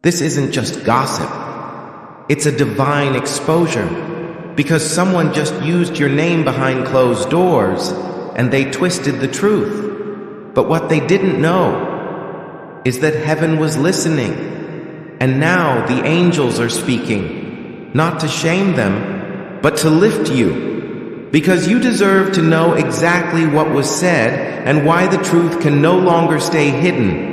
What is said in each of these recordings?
This isn't just gossip. It's a divine exposure, because someone just used your name behind closed doors and they twisted the truth. But what they didn't know is that heaven was listening, and now the angels are speaking, not to shame them, but to lift you, because you deserve to know exactly what was said and why the truth can no longer stay hidden.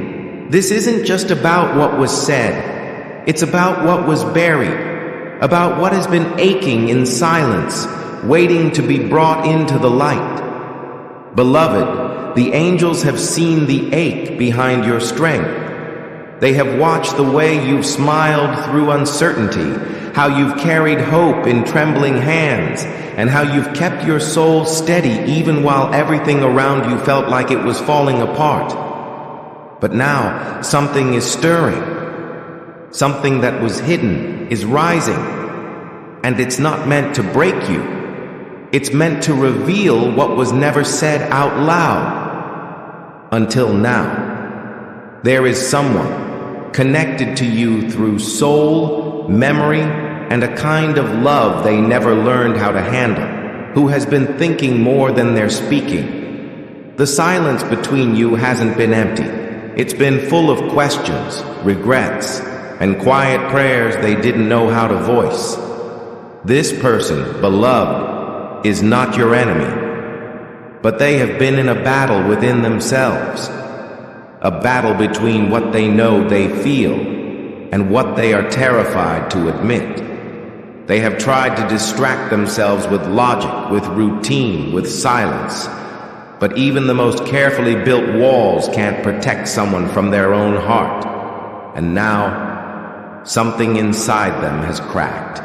This isn't just about what was said. It's about what was buried, about what has been aching in silence, waiting to be brought into the light. Beloved, the angels have seen the ache behind your strength. They have watched the way you've smiled through uncertainty, how you've carried hope in trembling hands, and how you've kept your soul steady even while everything around you felt like it was falling apart. But now, something is stirring. Something that was hidden is rising. And it's not meant to break you. It's meant to reveal what was never said out loud. Until now, there is someone connected to you through soul, memory, and a kind of love they never learned how to handle, who has been thinking more than they're speaking. The silence between you hasn't been empty. It's been full of questions, regrets, and quiet prayers they didn't know how to voice. This person, beloved, is not your enemy, but they have been in a battle within themselves, a battle between what they know they feel and what they are terrified to admit. They have tried to distract themselves with logic, with routine, with silence, but even the most carefully built walls can't protect someone from their own heart. And now, something inside them has cracked.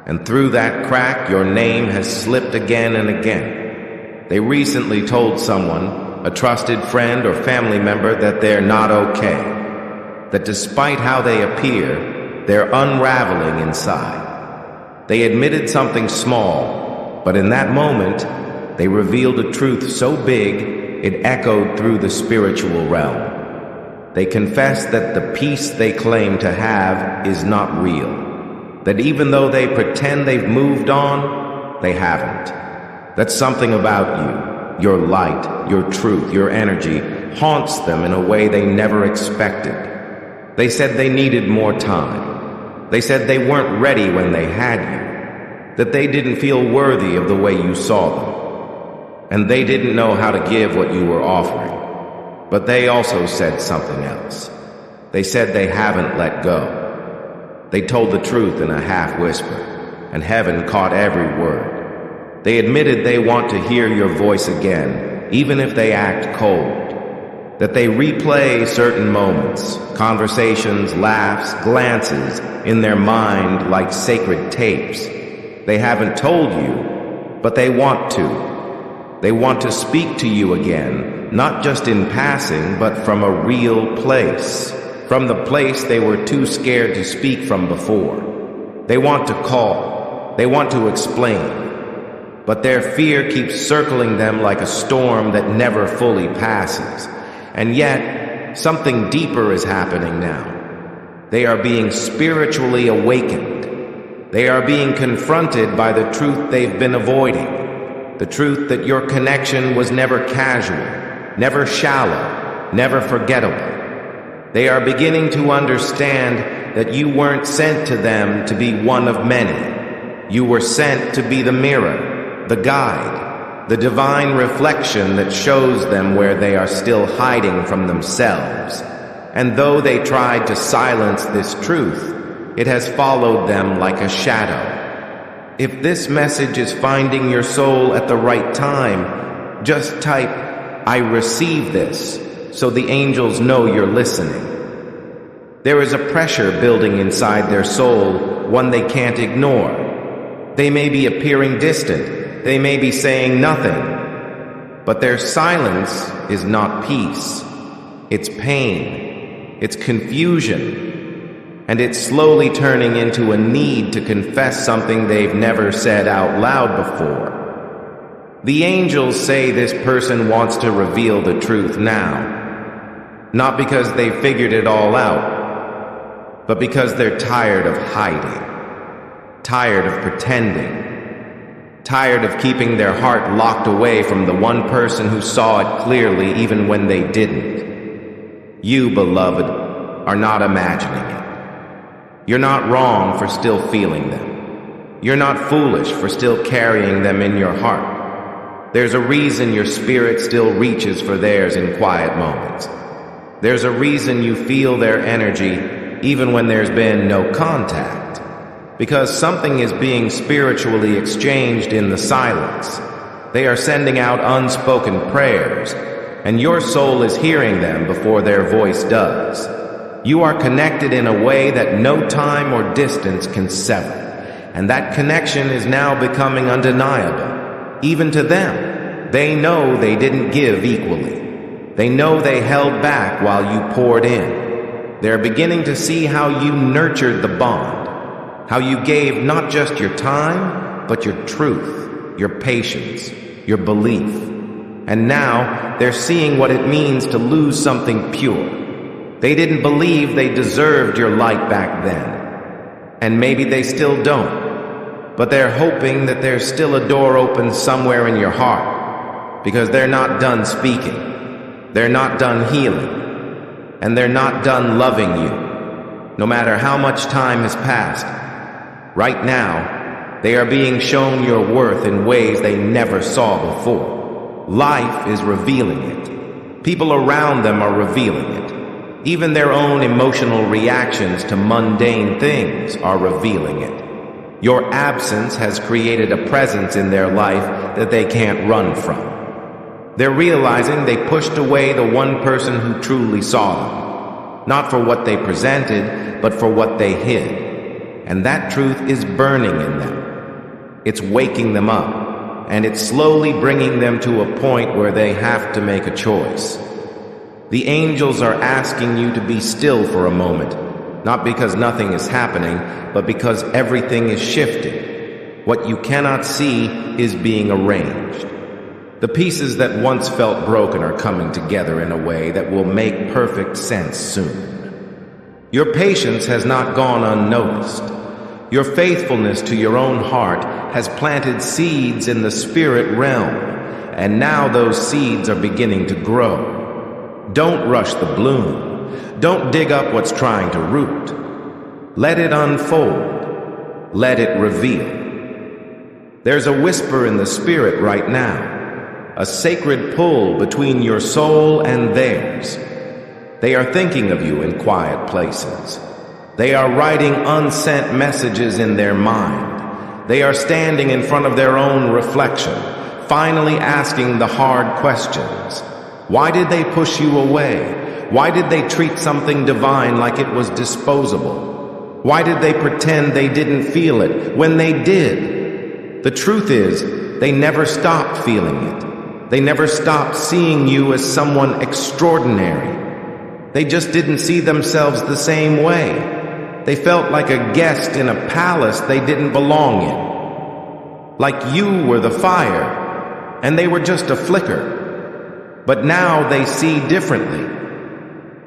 And through that crack, your name has slipped again and again. They recently told someone, a trusted friend or family member, that they're not okay. That despite how they appear, they're unraveling inside. They admitted something small, but in that moment, they revealed a truth so big, it echoed through the spiritual realm. They confessed that the peace they claim to have is not real. That even though they pretend they've moved on, they haven't. That something about you, your light, your truth, your energy, haunts them in a way they never expected. They said they needed more time. They said they weren't ready when they had you. That they didn't feel worthy of the way you saw them. And they didn't know how to give what you were offering. But they also said something else. They said they haven't let go. They told the truth in a half-whisper, and heaven caught every word. They admitted they want to hear your voice again, even if they act cold. That they replay certain moments, conversations, laughs, glances, in their mind like sacred tapes. They haven't told you, but they want to. They want to speak to you again, not just in passing, but from a real place. From the place they were too scared to speak from before. They want to call. They want to explain. But their fear keeps circling them like a storm that never fully passes. And yet, something deeper is happening now. They are being spiritually awakened. They are being confronted by the truth they've been avoiding. The truth that your connection was never casual, never shallow, never forgettable. They are beginning to understand that you weren't sent to them to be one of many. You were sent to be the mirror, the guide, the divine reflection that shows them where they are still hiding from themselves. And though they tried to silence this truth, it has followed them like a shadow. If this message is finding your soul at the right time, just type, "I receive this," so the angels know you're listening. There is a pressure building inside their soul, one they can't ignore. They may be appearing distant, they may be saying nothing, but their silence is not peace. It's pain, it's confusion, and it's slowly turning into a need to confess something they've never said out loud before. The angels say this person wants to reveal the truth now, not because they figured it all out, but because they're tired of hiding, tired of pretending, tired of keeping their heart locked away from the one person who saw it clearly even when they didn't. You, beloved, are not imagining it. You're not wrong for still feeling them. You're not foolish for still carrying them in your heart. There's a reason your spirit still reaches for theirs in quiet moments. There's a reason you feel their energy even when there's been no contact. Because something is being spiritually exchanged in the silence. They are sending out unspoken prayers, and your soul is hearing them before their voice does. You are connected in a way that no time or distance can sever, and that connection is now becoming undeniable. Even to them, they know they didn't give equally. They know they held back while you poured in. They're beginning to see how you nurtured the bond, how you gave not just your time, but your truth, your patience, your belief. And now they're seeing what it means to lose something pure. They didn't believe they deserved your light back then. And maybe they still don't. But they're hoping that there's still a door open somewhere in your heart. Because they're not done speaking. They're not done healing. And they're not done loving you. No matter how much time has passed, right now, they are being shown your worth in ways they never saw before. Life is revealing it. People around them are revealing it. Even their own emotional reactions to mundane things are revealing it. Your absence has created a presence in their life that they can't run from. They're realizing they pushed away the one person who truly saw them. Not for what they presented, but for what they hid. And that truth is burning in them. It's waking them up, and it's slowly bringing them to a point where they have to make a choice. The angels are asking you to be still for a moment, not because nothing is happening, but because everything is shifting. What you cannot see is being arranged. The pieces that once felt broken are coming together in a way that will make perfect sense soon. Your patience has not gone unnoticed. Your faithfulness to your own heart has planted seeds in the spirit realm, and now those seeds are beginning to grow. Don't rush the bloom. Don't dig up what's trying to root. Let it unfold. Let it reveal. There's a whisper in the spirit right now, a sacred pull between your soul and theirs. They are thinking of you in quiet places. They are writing unsent messages in their mind. They are standing in front of their own reflection, finally asking the hard questions. Why did they push you away? Why did they treat something divine like it was disposable? Why did they pretend they didn't feel it when they did? The truth is, they never stopped feeling it. They never stopped seeing you as someone extraordinary. They just didn't see themselves the same way. They felt like a guest in a palace they didn't belong in. Like you were the fire, and they were just a flicker. But now they see differently.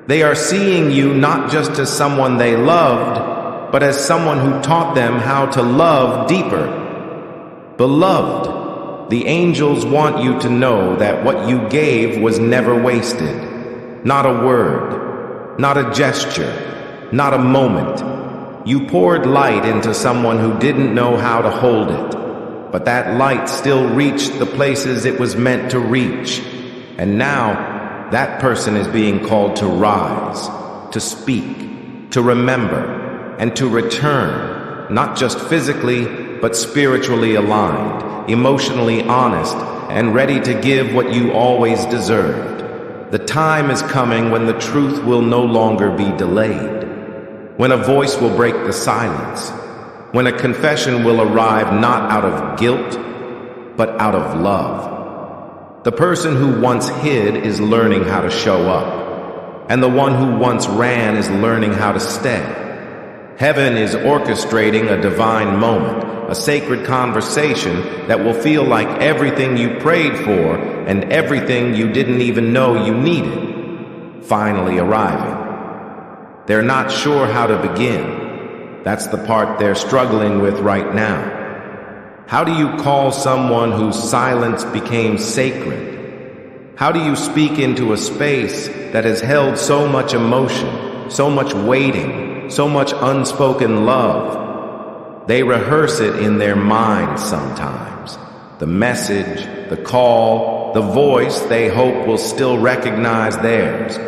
They are seeing you not just as someone they loved, but as someone who taught them how to love deeper. Beloved, the angels want you to know that what you gave was never wasted. Not a word, not a gesture, not a moment. You poured light into someone who didn't know how to hold it, but that light still reached the places it was meant to reach. And now, that person is being called to rise, to speak, to remember, and to return, not just physically, but spiritually aligned, emotionally honest, and ready to give what you always deserved. The time is coming when the truth will no longer be delayed, when a voice will break the silence, when a confession will arrive not out of guilt, but out of love. The person who once hid is learning how to show up, and the one who once ran is learning how to stay. Heaven is orchestrating a divine moment, a sacred conversation that will feel like everything you prayed for and everything you didn't even know you needed, finally arriving. They're not sure how to begin. That's the part they're struggling with right now. How do you call someone whose silence became sacred? How do you speak into a space that has held so much emotion, so much waiting, so much unspoken love? They rehearse it in their minds sometimes. The message, the call, the voice they hope will still recognize theirs.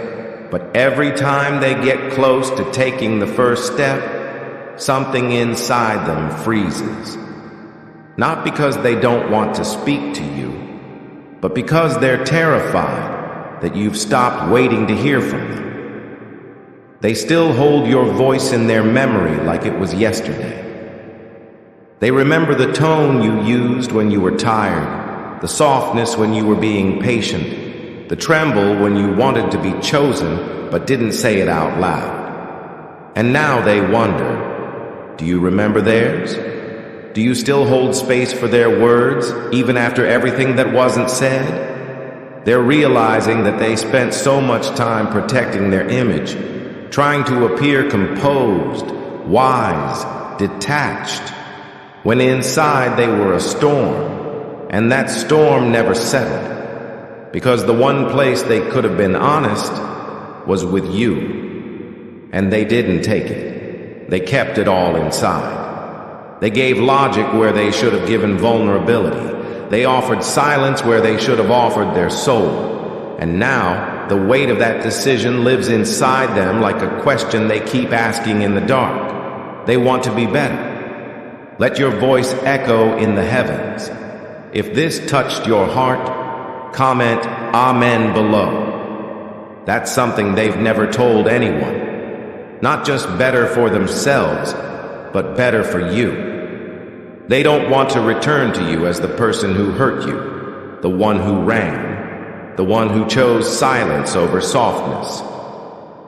But every time they get close to taking the first step, something inside them freezes. Not because they don't want to speak to you, but because they're terrified that you've stopped waiting to hear from them. They still hold your voice in their memory like it was yesterday. They remember the tone you used when you were tired, the softness when you were being patient, the tremble when you wanted to be chosen but didn't say it out loud. And now they wonder, do you remember theirs? Do you still hold space for their words, even after everything that wasn't said? They're realizing that they spent so much time protecting their image, trying to appear composed, wise, detached, when inside they were a storm, and that storm never settled, because the one place they could have been honest was with you. And they didn't take it. They kept it all inside. They gave logic where they should have given vulnerability. They offered silence where they should have offered their soul. And now, the weight of that decision lives inside them like a question they keep asking in the dark. They want to be better. Let your voice echo in the heavens. If this touched your heart, comment Amen below. That's something they've never told anyone. Not just better for themselves, but better for you. They don't want to return to you as the person who hurt you, the one who ran, the one who chose silence over softness.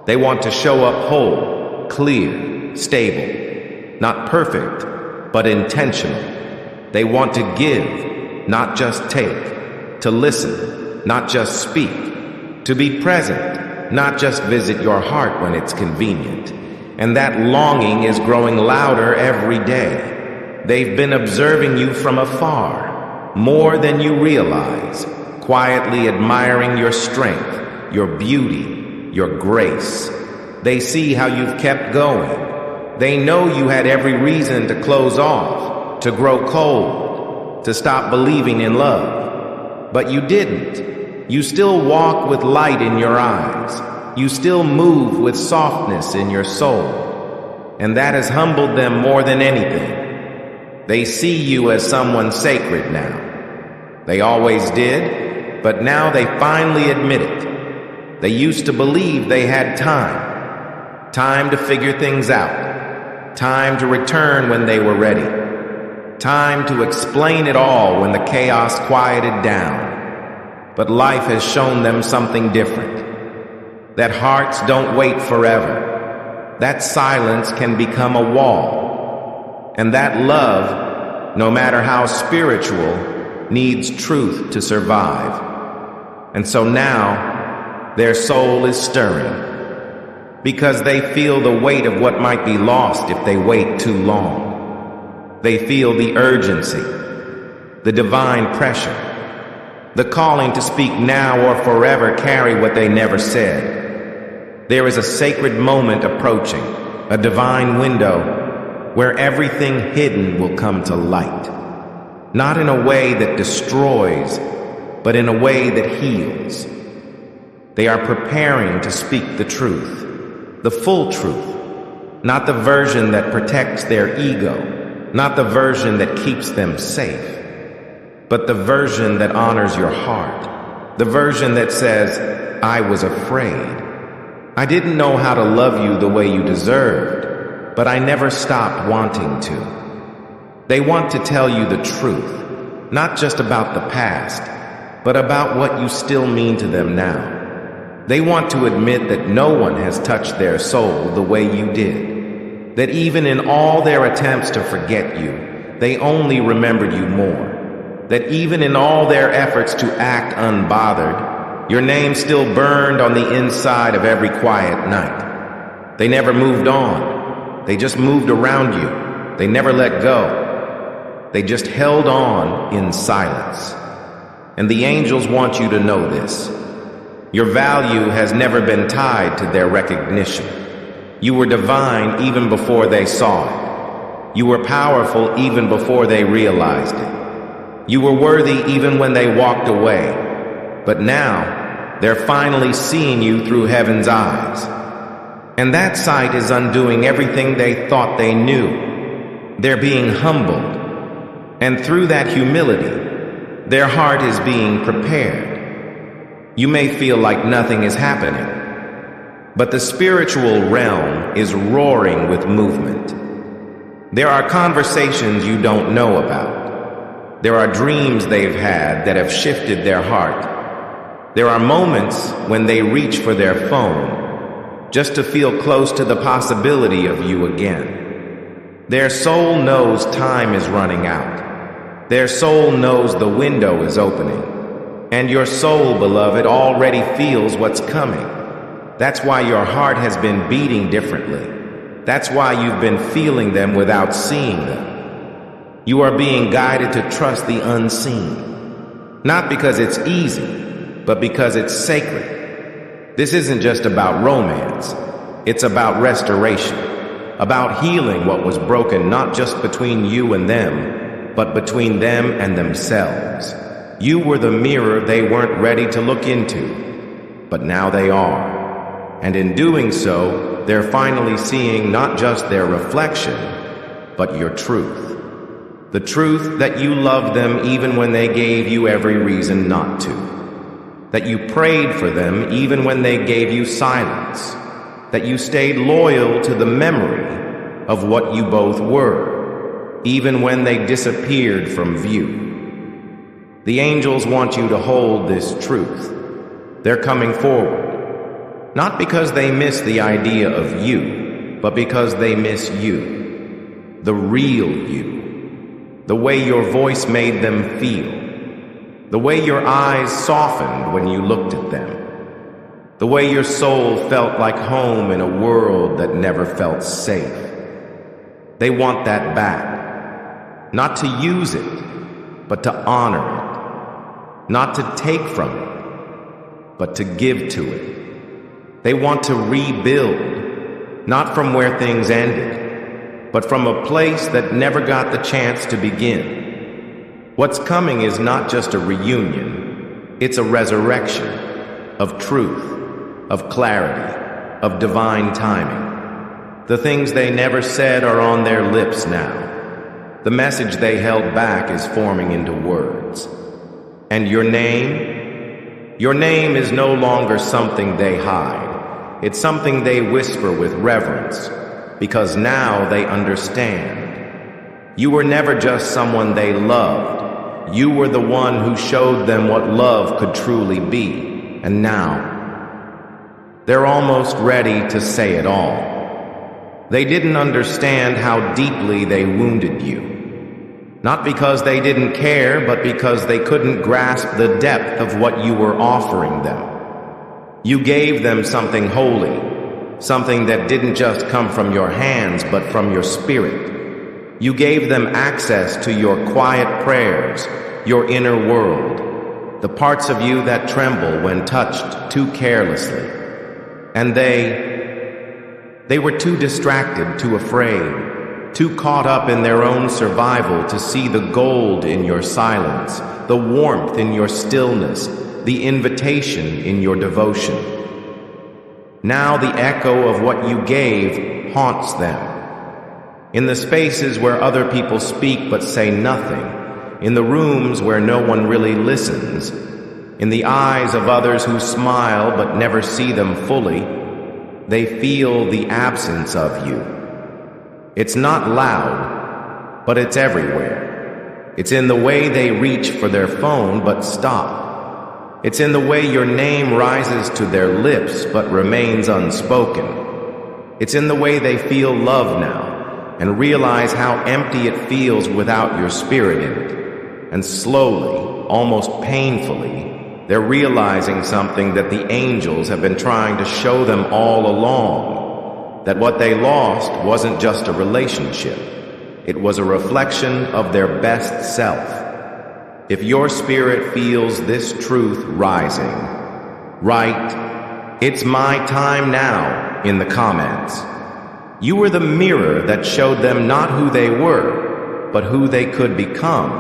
They want to show up whole, clear, stable, not perfect, but intentional. They want to give, not just take, to listen, not just speak, to be present, not just visit your heart when it's convenient. And that longing is growing louder every day. They've been observing you from afar, more than you realize, quietly admiring your strength, your beauty, your grace. They see how you've kept going. They know you had every reason to close off, to grow cold, to stop believing in love. But you didn't. You still walk with light in your eyes. You still move with softness in your soul. And that has humbled them more than anything. They see you as someone sacred now. They always did, but now they finally admit it. They used to believe they had time. Time to figure things out. Time to return when they were ready. Time to explain it all when the chaos quieted down. But life has shown them something different. That hearts don't wait forever. That silence can become a wall. And that love, no matter how spiritual, needs truth to survive. And so now, their soul is stirring, because they feel the weight of what might be lost if they wait too long. They feel the urgency, the divine pressure, the calling to speak now or forever carry what they never said. There is a sacred moment approaching, a divine window where everything hidden will come to light. Not in a way that destroys, but in a way that heals. They are preparing to speak the truth, the full truth, not the version that protects their ego, not the version that keeps them safe, but the version that honors your heart, the version that says, I was afraid. I didn't know how to love you the way you deserved, but I never stopped wanting to. They want to tell you the truth, not just about the past, but about what you still mean to them now. They want to admit that no one has touched their soul the way you did, that even in all their attempts to forget you, they only remembered you more, that even in all their efforts to act unbothered, your name still burned on the inside of every quiet night. They never moved on. They just moved around you. They never let go. They just held on in silence. And the angels want you to know this. Your value has never been tied to their recognition. You were divine even before they saw it. You were powerful even before they realized it. You were worthy even when they walked away. But now, they're finally seeing you through heaven's eyes. And that sight is undoing everything they thought they knew. They're being humbled. And through that humility, their heart is being prepared. You may feel like nothing is happening, but the spiritual realm is roaring with movement. There are conversations you don't know about. There are dreams they've had that have shifted their heart. There are moments when they reach for their phone just to feel close to the possibility of you again. Their soul knows time is running out. Their soul knows the window is opening. And your soul, beloved, already feels what's coming. That's why your heart has been beating differently. That's why you've been feeling them without seeing them. You are being guided to trust the unseen. Not because it's easy, but because it's sacred. This isn't just about romance. It's about restoration, about healing what was broken not just between you and them, but between them and themselves. You were the mirror they weren't ready to look into, but now they are. And in doing so, they're finally seeing not just their reflection, but your truth. The truth that you loved them even when they gave you every reason not to. That you prayed for them even when they gave you silence. That you stayed loyal to the memory of what you both were, even when they disappeared from view. The angels want you to hold this truth. They're coming forward, not because they miss the idea of you, but because they miss you, the real you, the way your voice made them feel, the way your eyes softened when you looked at them, the way your soul felt like home in a world that never felt safe. They want that back, not to use it, but to honor it. Not to take from it, but to give to it. They want to rebuild, not from where things ended, but from a place that never got the chance to begin. What's coming is not just a reunion, it's a resurrection of truth, of clarity, of divine timing. The things they never said are on their lips now. The message they held back is forming into words. And your name? Your name is no longer something they hide. It's something they whisper with reverence, because now they understand. You were never just someone they loved. You were the one who showed them what love could truly be. And now, they're almost ready to say it all. They didn't understand how deeply they wounded you. Not because they didn't care, but because they couldn't grasp the depth of what you were offering them. You gave them something holy, something that didn't just come from your hands, but from your spirit. You gave them access to your quiet prayers, your inner world, the parts of you that tremble when touched too carelessly. And they were too distracted, too afraid, too caught up in their own survival to see the gold in your silence, the warmth in your stillness, the invitation in your devotion. Now the echo of what you gave haunts them. In the spaces where other people speak but say nothing, in the rooms where no one really listens, in the eyes of others who smile but never see them fully, they feel the absence of you. It's not loud, but it's everywhere. It's in the way they reach for their phone but stop. It's in the way your name rises to their lips but remains unspoken. It's in the way they feel love now and realize how empty it feels without your spirit in it. And slowly, almost painfully, they're realizing something that the angels have been trying to show them all along. that what they lost wasn't just a relationship. It was a reflection of their best self. If your spirit feels this truth rising, write, "It's my time now," in the comments. You were the mirror that showed them not who they were, but who they could become.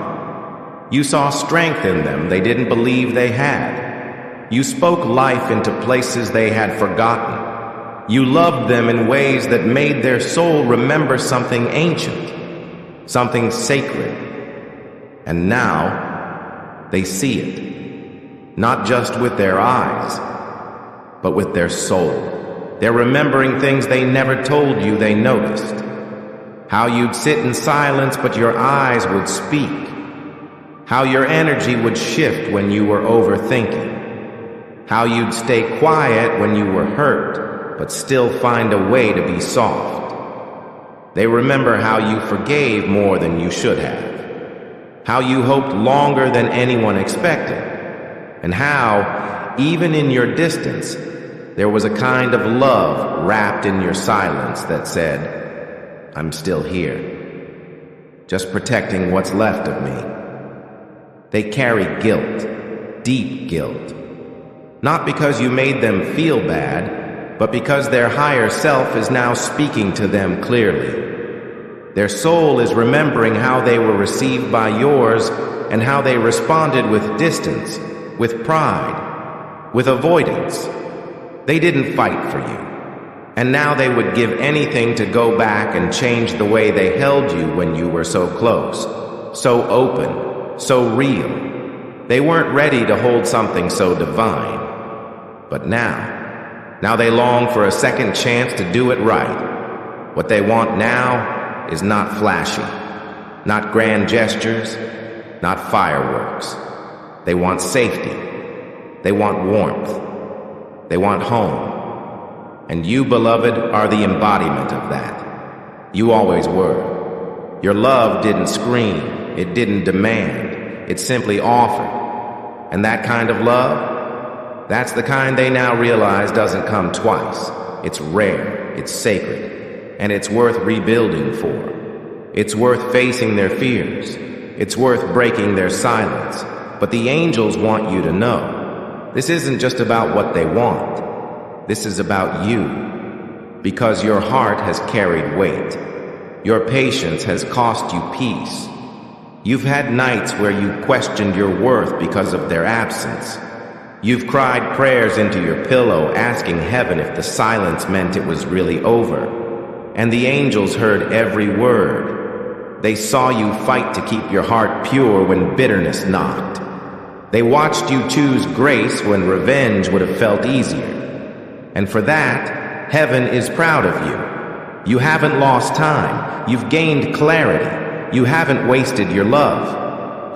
You saw strength in them they didn't believe they had. You spoke life into places they had forgotten. You loved them in ways that made their soul remember something ancient, something sacred. And now, they see it, not just with their eyes, but with their soul. They're remembering things they never told you they noticed. How you'd sit in silence, but your eyes would speak. How your energy would shift when you were overthinking. How you'd stay quiet when you were hurt, but still find a way to be soft. They remember how you forgave more than you should have. How you hoped longer than anyone expected. And how, even in your distance, there was a kind of love wrapped in your silence that said, "I'm still here, just protecting what's left of me." They carry guilt, deep guilt. Not because you made them feel bad, but because their higher self is now speaking to them clearly. Their soul is remembering how they were received by yours and how they responded with distance, with pride, with avoidance. They didn't fight for you, and now they would give anything to go back and change the way they held you when you were so close, so open, so real. They weren't ready to hold something so divine. But now they long for a second chance to do it right. What they want now is not flashy, not grand gestures, not fireworks. They want safety. They want warmth. They want home. And you, beloved, are the embodiment of that. You always were. Your love didn't scream. It didn't demand. It simply offered. And that kind of love, that's the kind they now realize doesn't come twice. It's rare, it's sacred, and it's worth rebuilding for. It's worth facing their fears. It's worth breaking their silence. But the angels want you to know, this isn't just about what they want. This is about you, because your heart has carried weight. Your patience has cost you peace. You've had nights where you questioned your worth because of their absence. You've cried prayers into your pillow, asking heaven if the silence meant it was really over. And the angels heard every word. They saw you fight to keep your heart pure when bitterness knocked. They watched you choose grace when revenge would have felt easier. And for that, heaven is proud of you. You haven't lost time. You've gained clarity. You haven't wasted your love.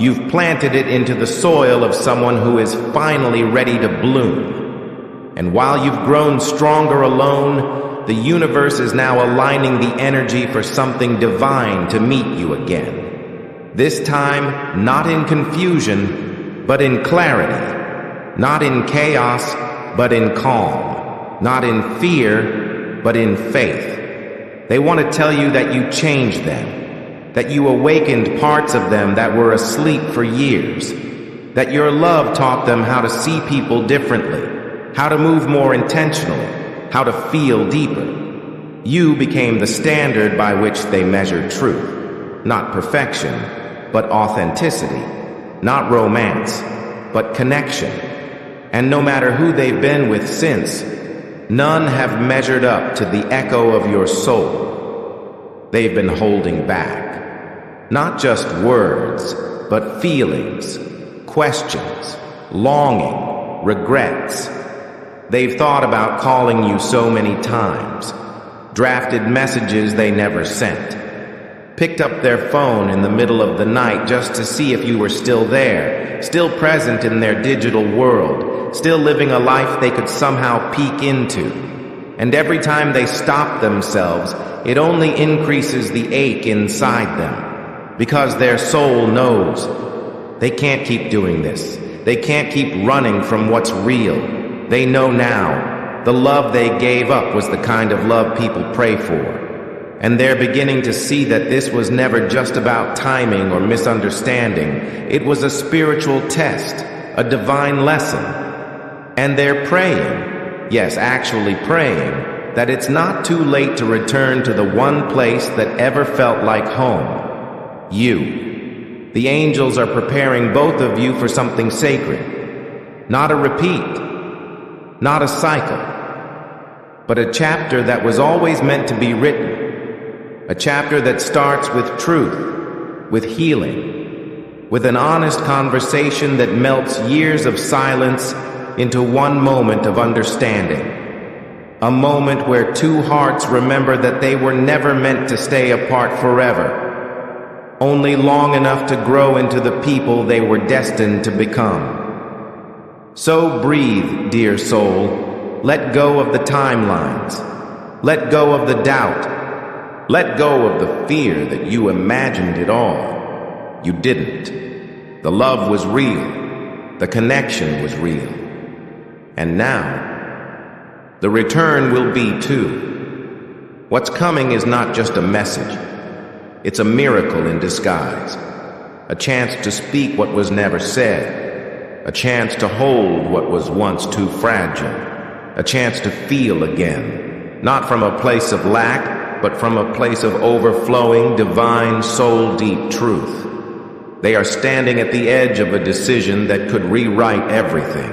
You've planted it into the soil of someone who is finally ready to bloom. And while you've grown stronger alone, the universe is now aligning the energy for something divine to meet you again. This time, not in confusion, but in clarity. Not in chaos, but in calm. Not in fear, but in faith. They want to tell you that you changed them. That you awakened parts of them that were asleep for years. That your love taught them how to see people differently, how to move more intentionally, how to feel deeper. You became the standard by which they measured truth. Not perfection, but authenticity. Not romance, but connection. And no matter who they've been with since, none have measured up to the echo of your soul. They've been holding back. Not just words, but feelings, questions, longing, regrets. They've thought about calling you so many times, drafted messages they never sent, picked up their phone in the middle of the night just to see if you were still there, still present in their digital world, still living a life they could somehow peek into. And every time they stop themselves, it only increases the ache inside them. Because their soul knows they can't keep doing this. They can't keep running from what's real. They know now the love they gave up was the kind of love people pray for. And they're beginning to see that this was never just about timing or misunderstanding. It was a spiritual test, a divine lesson. And they're praying, yes, actually praying, that it's not too late to return to the one place that ever felt like home. You. The angels are preparing both of you for something sacred. Not a repeat, not a cycle, but a chapter that was always meant to be written. A chapter that starts with truth, with healing, with an honest conversation that melts years of silence into one moment of understanding. A moment where two hearts remember that they were never meant to stay apart forever, only long enough to grow into the people they were destined to become. So breathe, dear soul. Let go of the timelines. Let go of the doubt. Let go of the fear that you imagined it all. You didn't. The love was real. The connection was real. And now, the return will be too. What's coming is not just a message. It's a miracle in disguise. A chance to speak what was never said. A chance to hold what was once too fragile. A chance to feel again. Not from a place of lack, but from a place of overflowing, divine, soul-deep truth. They are standing at the edge of a decision that could rewrite everything,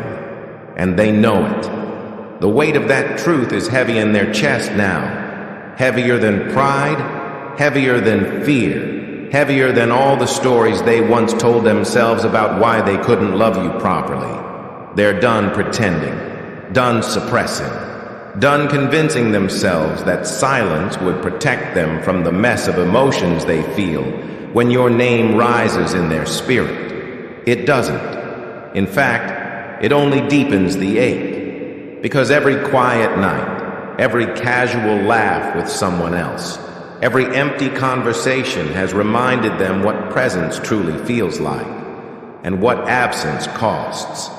and they know it. The weight of that truth is heavy in their chest now, heavier than pride, heavier than fear, heavier than all the stories they once told themselves about why they couldn't love you properly. They're done pretending, done suppressing, done convincing themselves that silence would protect them from the mess of emotions they feel when your name rises in their spirit. It doesn't. In fact, it only deepens the ache, because every quiet night, every casual laugh with someone else, every empty conversation has reminded them what presence truly feels like, and what absence costs.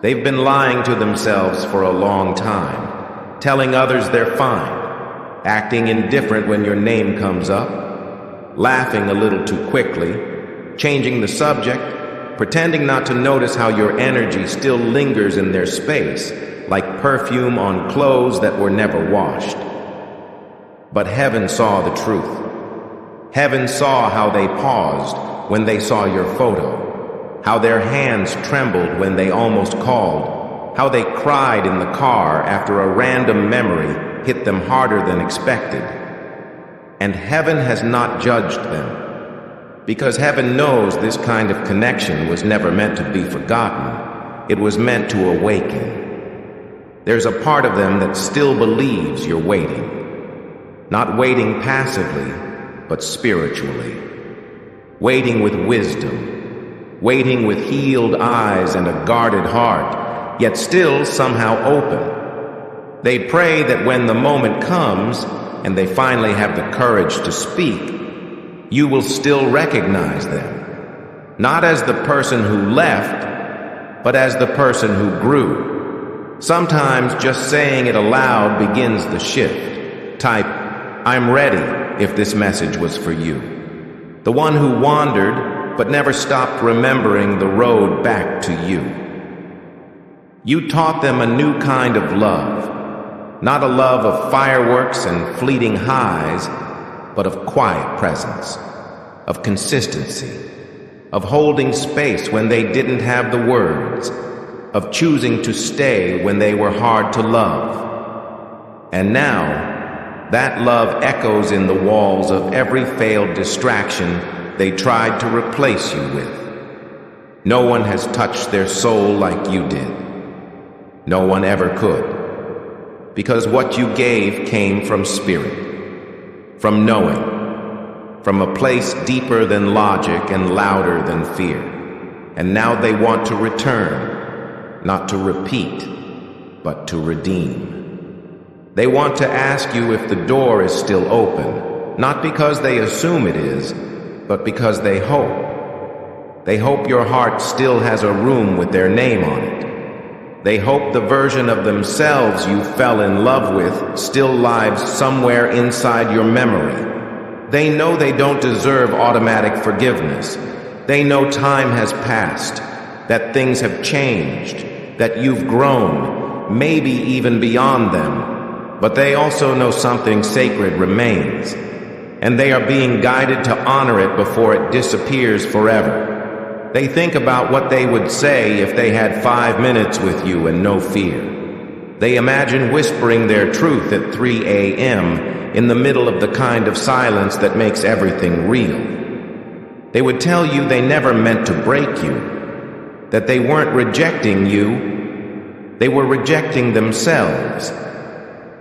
They've been lying to themselves for a long time, telling others they're fine, acting indifferent when your name comes up, laughing a little too quickly, changing the subject, pretending not to notice how your energy still lingers in their space, like perfume on clothes that were never washed. But heaven saw the truth. Heaven saw how they paused when they saw your photo, how their hands trembled when they almost called, how they cried in the car after a random memory hit them harder than expected. And heaven has not judged them, because heaven knows this kind of connection was never meant to be forgotten. It was meant to awaken. There's a part of them that still believes you're waiting. Not waiting passively, but spiritually. Waiting with wisdom. Waiting with healed eyes and a guarded heart, yet still somehow open. They pray that when the moment comes, and they finally have the courage to speak, you will still recognize them. Not as the person who left, but as the person who grew. Sometimes just saying it aloud begins the shift. Type, "I'm ready," if this message was for you. The one who wandered, but never stopped remembering the road back to you. You taught them a new kind of love, not a love of fireworks and fleeting highs, but of quiet presence, of consistency, of holding space when they didn't have the words, of choosing to stay when they were hard to love. And now, that love echoes in the walls of every failed distraction they tried to replace you with. No one has touched their soul like you did. No one ever could. Because what you gave came from spirit, from knowing, from a place deeper than logic and louder than fear. And now they want to return, not to repeat, but to redeem. They want to ask you if the door is still open, not because they assume it is, but because they hope. They hope your heart still has a room with their name on it. They hope the version of themselves you fell in love with still lives somewhere inside your memory. They know they don't deserve automatic forgiveness. They know time has passed, that things have changed, that you've grown, maybe even beyond them. But they also know something sacred remains, and they are being guided to honor it before it disappears forever. They think about what they would say if they had 5 minutes with you and no fear. They imagine whispering their truth at 3 a.m. in the middle of the kind of silence that makes everything real. They would tell you they never meant to break you, that they weren't rejecting you, they were rejecting themselves,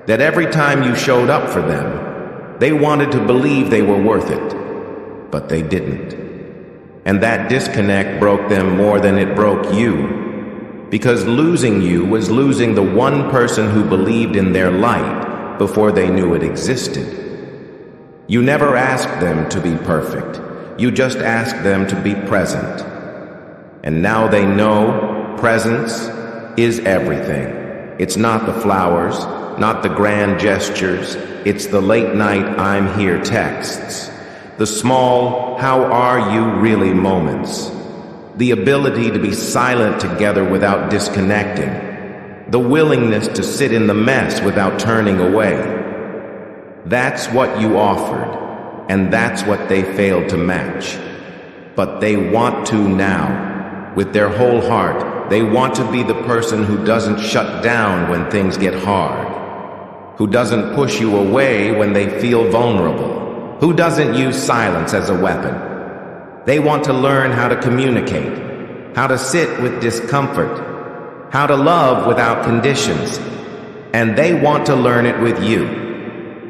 that every time you showed up for them, they wanted to believe they were worth it, but they didn't. And that disconnect broke them more than it broke you, because losing you was losing the one person who believed in their light before they knew it existed. You never asked them to be perfect. You just asked them to be present. And now they know presence is everything. It's not the flowers, not the grand gestures. It's the late night I'm here texts. The small, how are you really moments. The ability to be silent together without disconnecting. The willingness to sit in the mess without turning away. That's what you offered, and that's what they failed to match. But they want to now. With their whole heart, they want to be the person who doesn't shut down when things get hard. Who doesn't push you away when they feel vulnerable. Who doesn't use silence as a weapon. They want to learn how to communicate, how to sit with discomfort, how to love without conditions. And they want to learn it with you.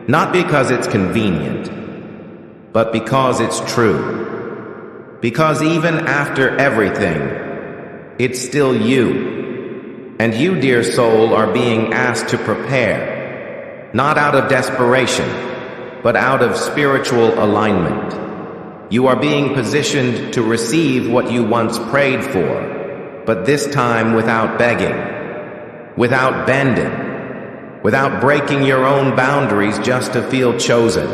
Not because it's convenient, but because it's true. Because even after everything, it's still you. And you, dear soul, are being asked to prepare, not out of desperation, but out of spiritual alignment. You are being positioned to receive what you once prayed for, but this time without begging, without bending, without breaking your own boundaries just to feel chosen.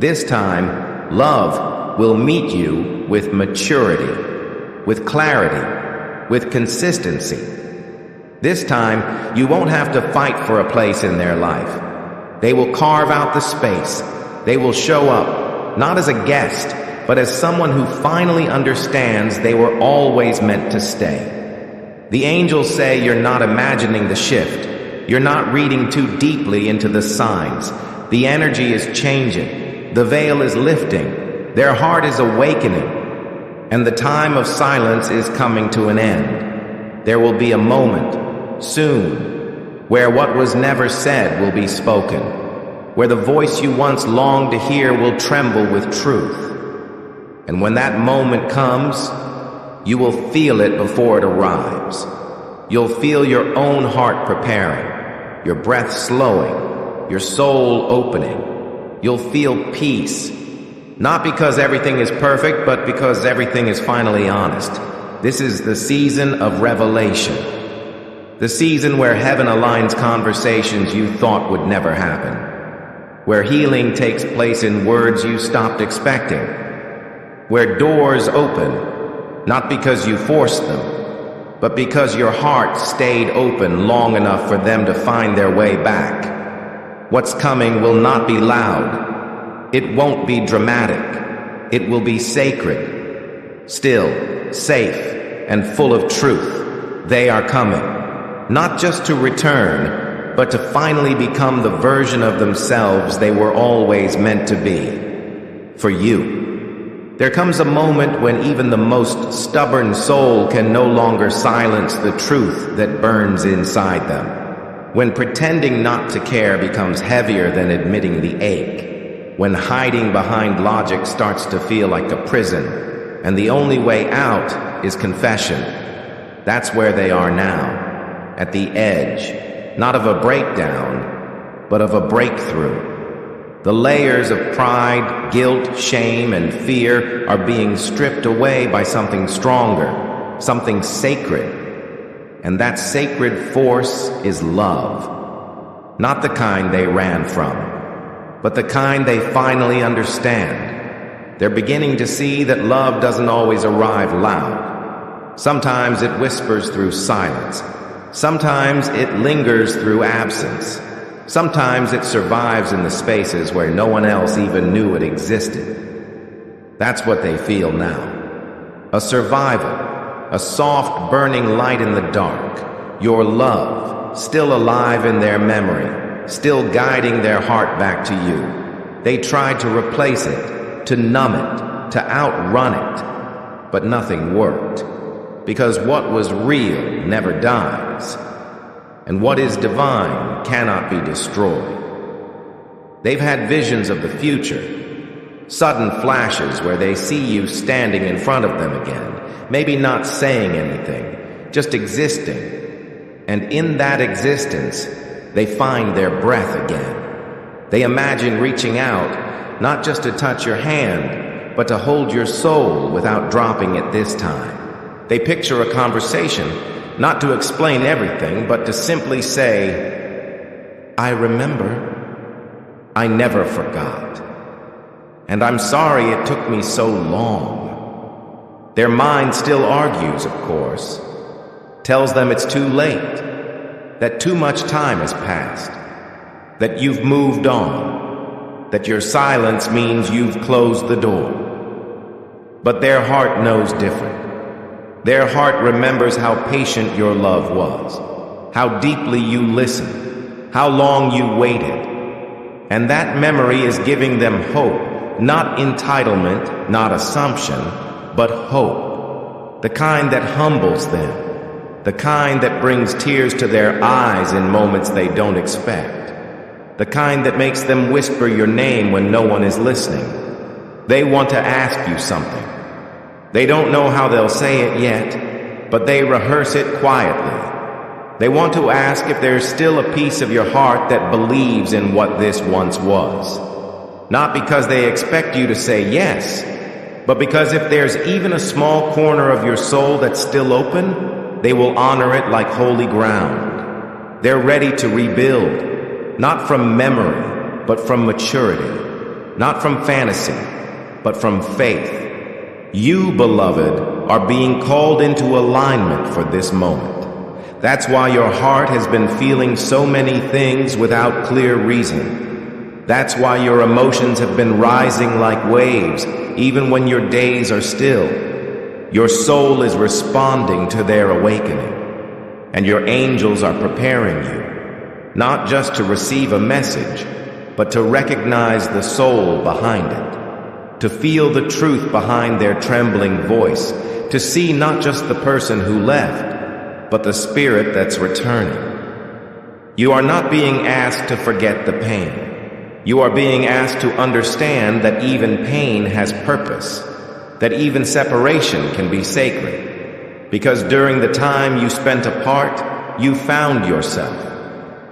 This time, love will meet you with maturity, with clarity, with consistency. This time, you won't have to fight for a place in their life. They will carve out the space. They will show up, not as a guest, but as someone who finally understands they were always meant to stay. The angels say you're not imagining the shift. You're not reading too deeply into the signs. The energy is changing. The veil is lifting. Their heart is awakening. And the time of silence is coming to an end. There will be a moment, soon, where what was never said will be spoken, where the voice you once longed to hear will tremble with truth. And when that moment comes, you will feel it before it arrives. You'll feel your own heart preparing, your breath slowing, your soul opening. You'll feel peace, not because everything is perfect, but because everything is finally honest. This is the season of revelation. The season where heaven aligns conversations you thought would never happen. Where healing takes place in words you stopped expecting. Where doors open, not because you forced them, but because your heart stayed open long enough for them to find their way back. What's coming will not be loud. It won't be dramatic. It will be sacred, still, safe, and full of truth. They are coming. Not just to return, but to finally become the version of themselves they were always meant to be. For you. There comes a moment when even the most stubborn soul can no longer silence the truth that burns inside them. When pretending not to care becomes heavier than admitting the ache. When hiding behind logic starts to feel like a prison, and the only way out is confession. That's where they are now. At the edge, not of a breakdown, but of a breakthrough. The layers of pride, guilt, shame, and fear are being stripped away by something stronger, something sacred. And that sacred force is love. Not the kind they ran from, but the kind they finally understand. They're beginning to see that love doesn't always arrive loud. Sometimes it whispers through silence. Sometimes it lingers through absence. Sometimes it survives in the spaces where no one else even knew it existed. That's what they feel now. A survival, a soft, burning light in the dark. Your love, still alive in their memory, still guiding their heart back to you. They tried to replace it, to numb it, to outrun it. But nothing worked. Because what was real never dies. And what is divine cannot be destroyed. They've had visions of the future. Sudden flashes where they see you standing in front of them again, maybe not saying anything, just existing. And in that existence, they find their breath again. They imagine reaching out, not just to touch your hand, but to hold your soul without dropping it this time. They picture a conversation, not to explain everything, but to simply say, I remember, I never forgot. And I'm sorry it took me so long. Their mind still argues, of course, tells them it's too late, that too much time has passed, that you've moved on, that your silence means you've closed the door. But their heart knows different. Their heart remembers how patient your love was, how deeply you listened, how long you waited. And that memory is giving them hope, not entitlement, not assumption, but hope. The kind that humbles them, the kind that brings tears to their eyes in moments they don't expect, the kind that makes them whisper your name when no one is listening. They want to ask you something. They don't know how they'll say it yet, but they rehearse it quietly. They want to ask if there's still a piece of your heart that believes in what this once was. Not because they expect you to say yes, but because if there's even a small corner of your soul that's still open, they will honor it like holy ground. They're ready to rebuild, not from memory, but from maturity, not from fantasy, but from faith. You, beloved, are being called into alignment for this moment. That's why your heart has been feeling so many things without clear reason. That's why your emotions have been rising like waves, even when your days are still. Your soul is responding to their awakening, and your angels are preparing you, not just to receive a message, but to recognize the soul behind it. To feel the truth behind their trembling voice, to see not just the person who left, but the spirit that's returning. You are not being asked to forget the pain. You are being asked to understand that even pain has purpose, that even separation can be sacred. Because during the time you spent apart, you found yourself.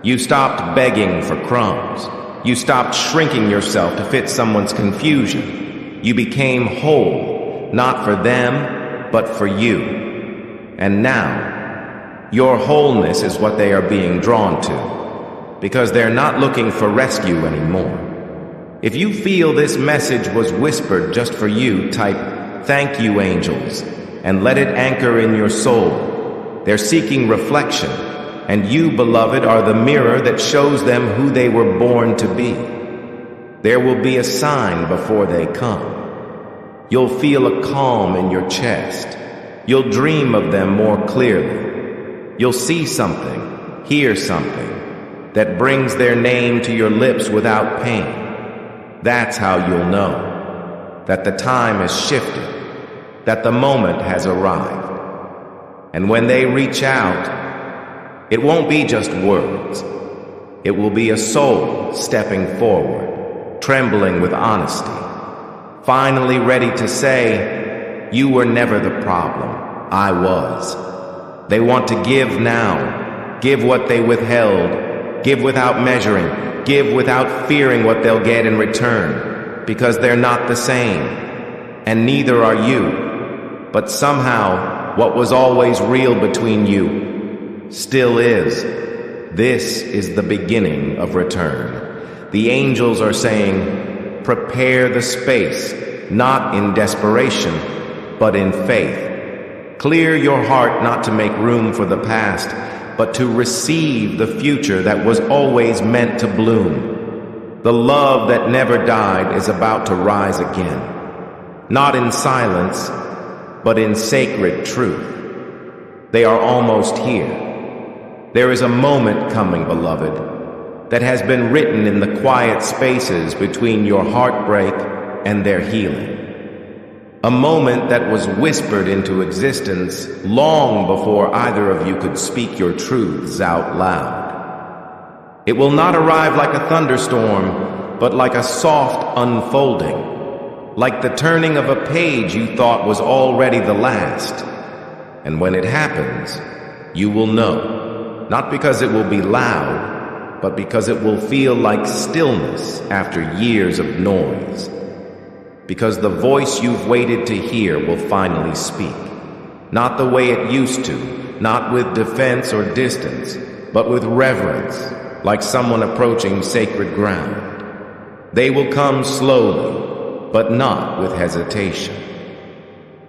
You stopped begging for crumbs. You stopped shrinking yourself to fit someone's confusion. You became whole, not for them, but for you. And now, your wholeness is what they are being drawn to, because they're not looking for rescue anymore. If you feel this message was whispered just for you, type, "Thank you, angels," and let it anchor in your soul. They're seeking reflection, and you, beloved, are the mirror that shows them who they were born to be. There will be a sign before they come. You'll feel a calm in your chest. You'll dream of them more clearly. You'll see something, hear something, that brings their name to your lips without pain. That's how you'll know that the time has shifted, that the moment has arrived. And when they reach out, it won't be just words. It will be a soul stepping forward, trembling with honesty, finally ready to say, "You were never the problem, I was." They want to give now, give what they withheld, give without measuring, give without fearing what they'll get in return, because they're not the same, and neither are you. But somehow, what was always real between you still is. This is the beginning of return. The angels are saying, prepare the space, not in desperation, but in faith. Clear your heart not to make room for the past, but to receive the future that was always meant to bloom. The love that never died is about to rise again, not in silence, but in sacred truth. They are almost here. There is a moment coming, beloved, that has been written in the quiet spaces between your heartbreak and their healing. A moment that was whispered into existence long before either of you could speak your truths out loud. It will not arrive like a thunderstorm, but like a soft unfolding, like the turning of a page you thought was already the last. And when it happens, you will know, not because it will be loud, but because it will feel like stillness after years of noise. Because the voice you've waited to hear will finally speak. Not the way it used to, not with defense or distance, but with reverence, like someone approaching sacred ground. They will come slowly, but not with hesitation.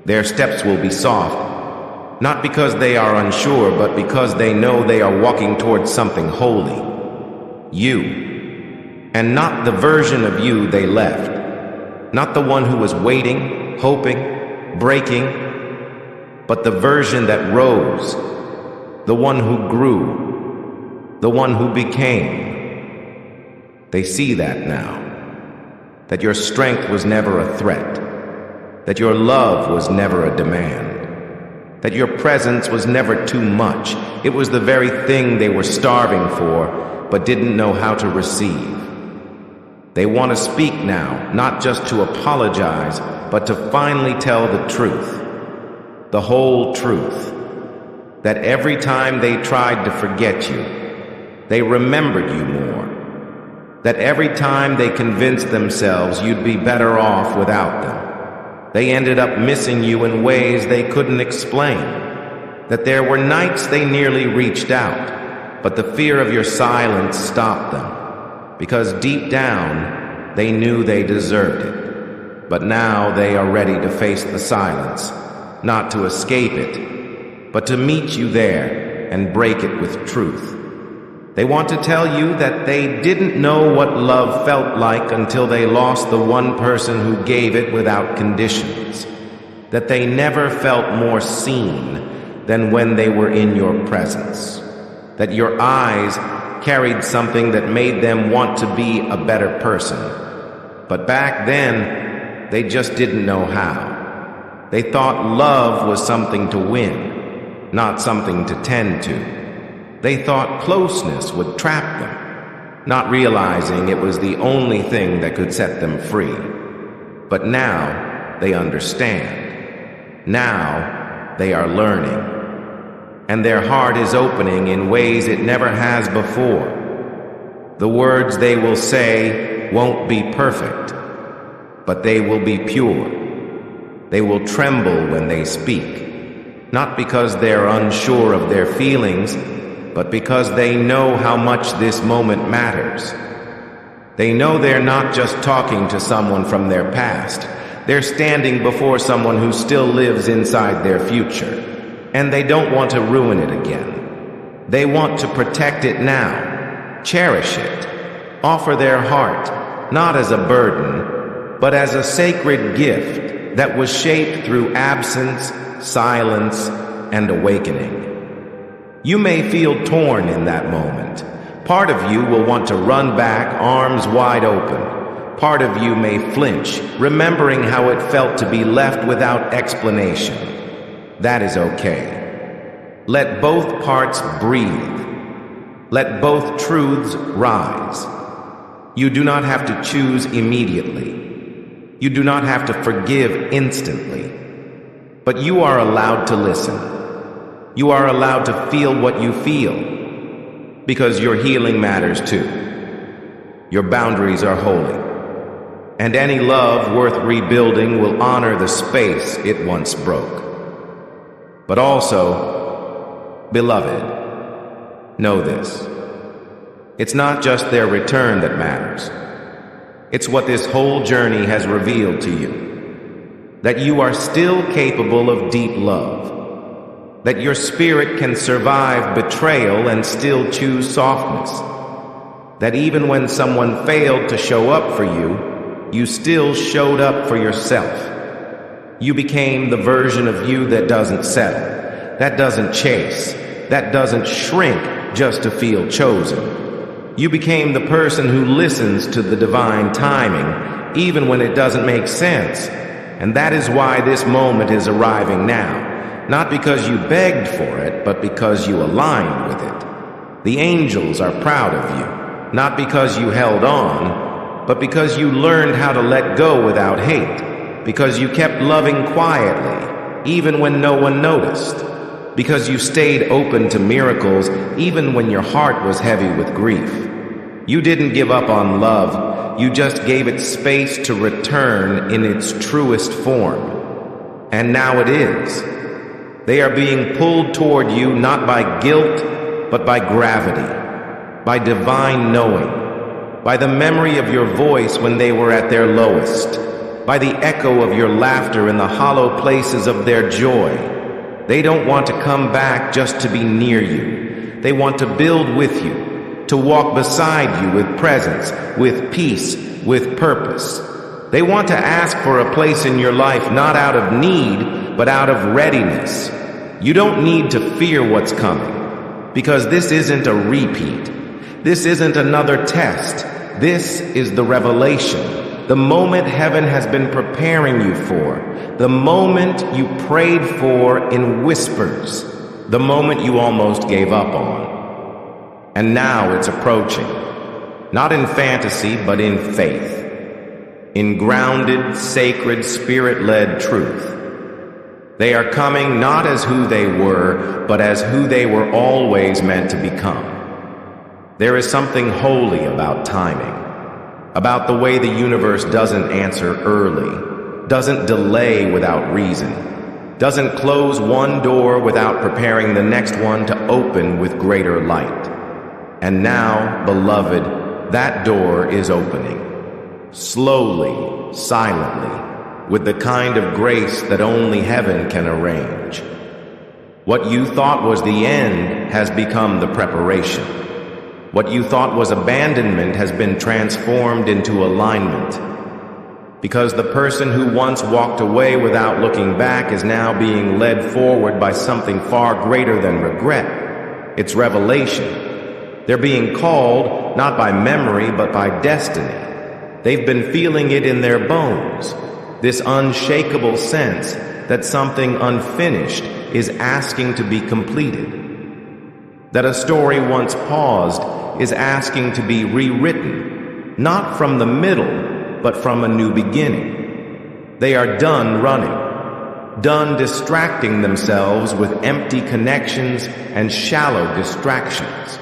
Their steps will be soft, not because they are unsure, but because they know they are walking towards something holy. You, and not the version of you they left. Not the one who was waiting, hoping, breaking, but the version that rose, the one who grew, the one who became. They see that now, that your strength was never a threat, that your love was never a demand, that your presence was never too much. It was the very thing they were starving for, but didn't know how to receive. They want to speak now, not just to apologize, but to finally tell the truth, the whole truth, that every time they tried to forget you, they remembered you more, that every time they convinced themselves you'd be better off without them, they ended up missing you in ways they couldn't explain, that there were nights they nearly reached out, but the fear of your silence stopped them. Because deep down, they knew they deserved it. But now they are ready to face the silence, not to escape it, but to meet you there and break it with truth. They want to tell you that they didn't know what love felt like until they lost the one person who gave it without conditions. That they never felt more seen than when they were in your presence. That your eyes carried something that made them want to be a better person. But back then, they just didn't know how. They thought love was something to win, not something to tend to. They thought closeness would trap them, not realizing it was the only thing that could set them free. But now they understand. Now they are learning. And their heart is opening in ways it never has before. The words they will say won't be perfect, but they will be pure. They will tremble when they speak, not because they're unsure of their feelings, but because they know how much this moment matters. They know they're not just talking to someone from their past. They're standing before someone who still lives inside their future. And they don't want to ruin it again. They want to protect it now, cherish it, offer their heart, not as a burden, but as a sacred gift that was shaped through absence, silence, and awakening. You may feel torn in that moment. Part of you will want to run back, arms wide open. Part of you may flinch, remembering how it felt to be left without explanation. That is okay. Let both parts breathe. Let both truths rise. You do not have to choose immediately. You do not have to forgive instantly. But you are allowed to listen. You are allowed to feel what you feel, because your healing matters too. Your boundaries are holy. And any love worth rebuilding will honor the space it once broke. But also, beloved, Know this. It's not just their return that matters. It's what this whole journey has revealed to you. That you are still capable of deep love. That your spirit can survive betrayal and still choose softness. That even when someone failed to show up for you, you still showed up for yourself. You became the version of you that doesn't settle, that doesn't chase, that doesn't shrink just to feel chosen. You became the person who listens to the divine timing, even when it doesn't make sense. And that is why this moment is arriving now. Not because you begged for it, but because you aligned with it. The angels are proud of you, not because you held on, but because you learned how to let go without hate, because you kept loving quietly, even when no one noticed, because you stayed open to miracles, even when your heart was heavy with grief. You didn't give up on love, you just gave it space to return in its truest form. And now it is. They are being pulled toward you not by guilt, but by gravity, by divine knowing, by the memory of your voice when they were at their lowest, by the echo of your laughter in the hollow places of their joy. They don't want to come back just to be near you. They want to build with you, to walk beside you with presence, with peace, with purpose. They want to ask for a place in your life not out of need, but out of readiness. You don't need to fear what's coming, because this isn't a repeat. This isn't another test. This is the revelation, the moment heaven has been preparing you for, the moment you prayed for in whispers, the moment you almost gave up on. And now it's approaching, not in fantasy, but in faith, in grounded, sacred, spirit-led truth. They are coming not as who they were, but as who they were always meant to become. There is something holy about timing, about the way the universe doesn't answer early, doesn't delay without reason, doesn't close one door without preparing the next one to open with greater light. And now, beloved, that door is opening, slowly, silently, with the kind of grace that only heaven can arrange. What you thought was the end has become the preparation. What you thought was abandonment has been transformed into alignment. Because the person who once walked away without looking back is now being led forward by something far greater than regret. It's revelation. They're being called not by memory, but by destiny. They've been feeling it in their bones, this unshakable sense that something unfinished is asking to be completed. That a story once paused is asking to be rewritten, not from the middle, but from a new beginning. They are done running, done distracting themselves with empty connections and shallow distractions.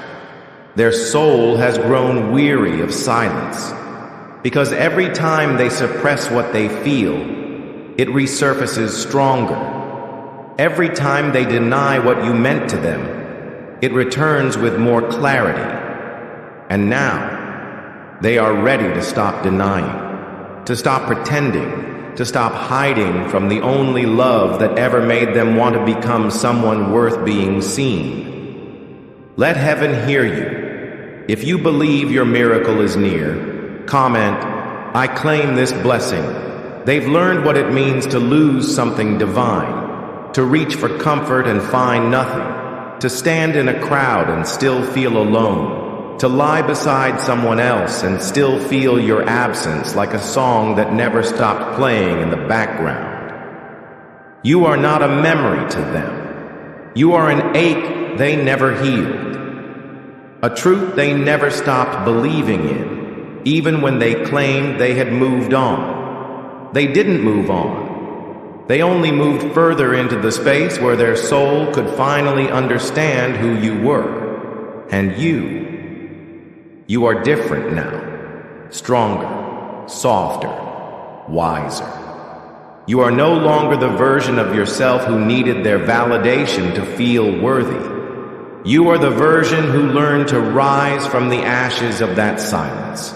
Their soul has grown weary of silence, because every time they suppress what they feel, it resurfaces stronger. Every time they deny what you meant to them, it returns with more clarity. And now, they are ready to stop denying, to stop pretending, to stop hiding from the only love that ever made them want to become someone worth being seen. Let heaven hear you. If you believe your miracle is near, comment, "I claim this blessing." They've learned what it means to lose something divine, to reach for comfort and find nothing, to stand in a crowd and still feel alone, to lie beside someone else and still feel your absence like a song that never stopped playing in the background. You are not a memory to them. You are an ache they never healed. A truth they never stopped believing in, even when they claimed they had moved on. They didn't move on. They only moved further into the space where their soul could finally understand who you were. And you are different now. Stronger, softer, wiser. You are no longer the version of yourself who needed their validation to feel worthy. You are the version who learned to rise from the ashes of that silence.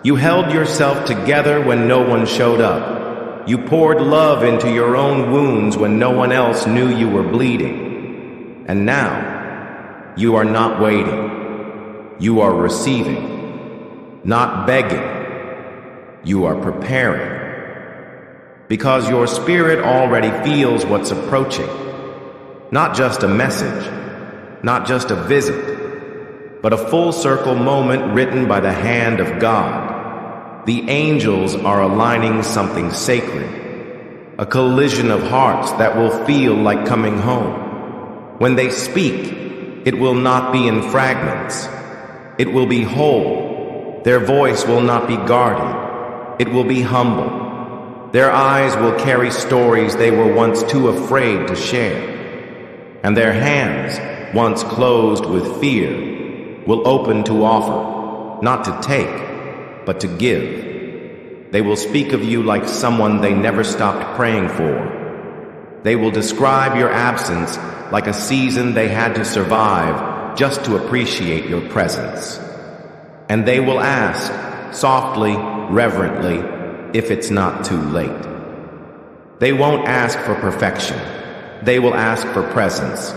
You held yourself together when no one showed up. You poured love into your own wounds when no one else knew you were bleeding. And now, you are not waiting. You are receiving. Not begging. You are preparing. Because your spirit already feels what's approaching. Not just a message, not just a visit, but a full-circle moment written by the hand of God. The angels are aligning something sacred, a collision of hearts that will feel like coming home. When they speak, it will not be in fragments. It will be whole. Their voice will not be guarded. It will be humble. Their eyes will carry stories they were once too afraid to share. And their hands, once closed with fear, will open to offer, not to take, but to give. They will speak of you like someone they never stopped praying for. They will describe your absence like a season they had to survive just to appreciate your presence. And they will ask, softly, reverently, if it's not too late. They won't ask for perfection. They will ask for presence.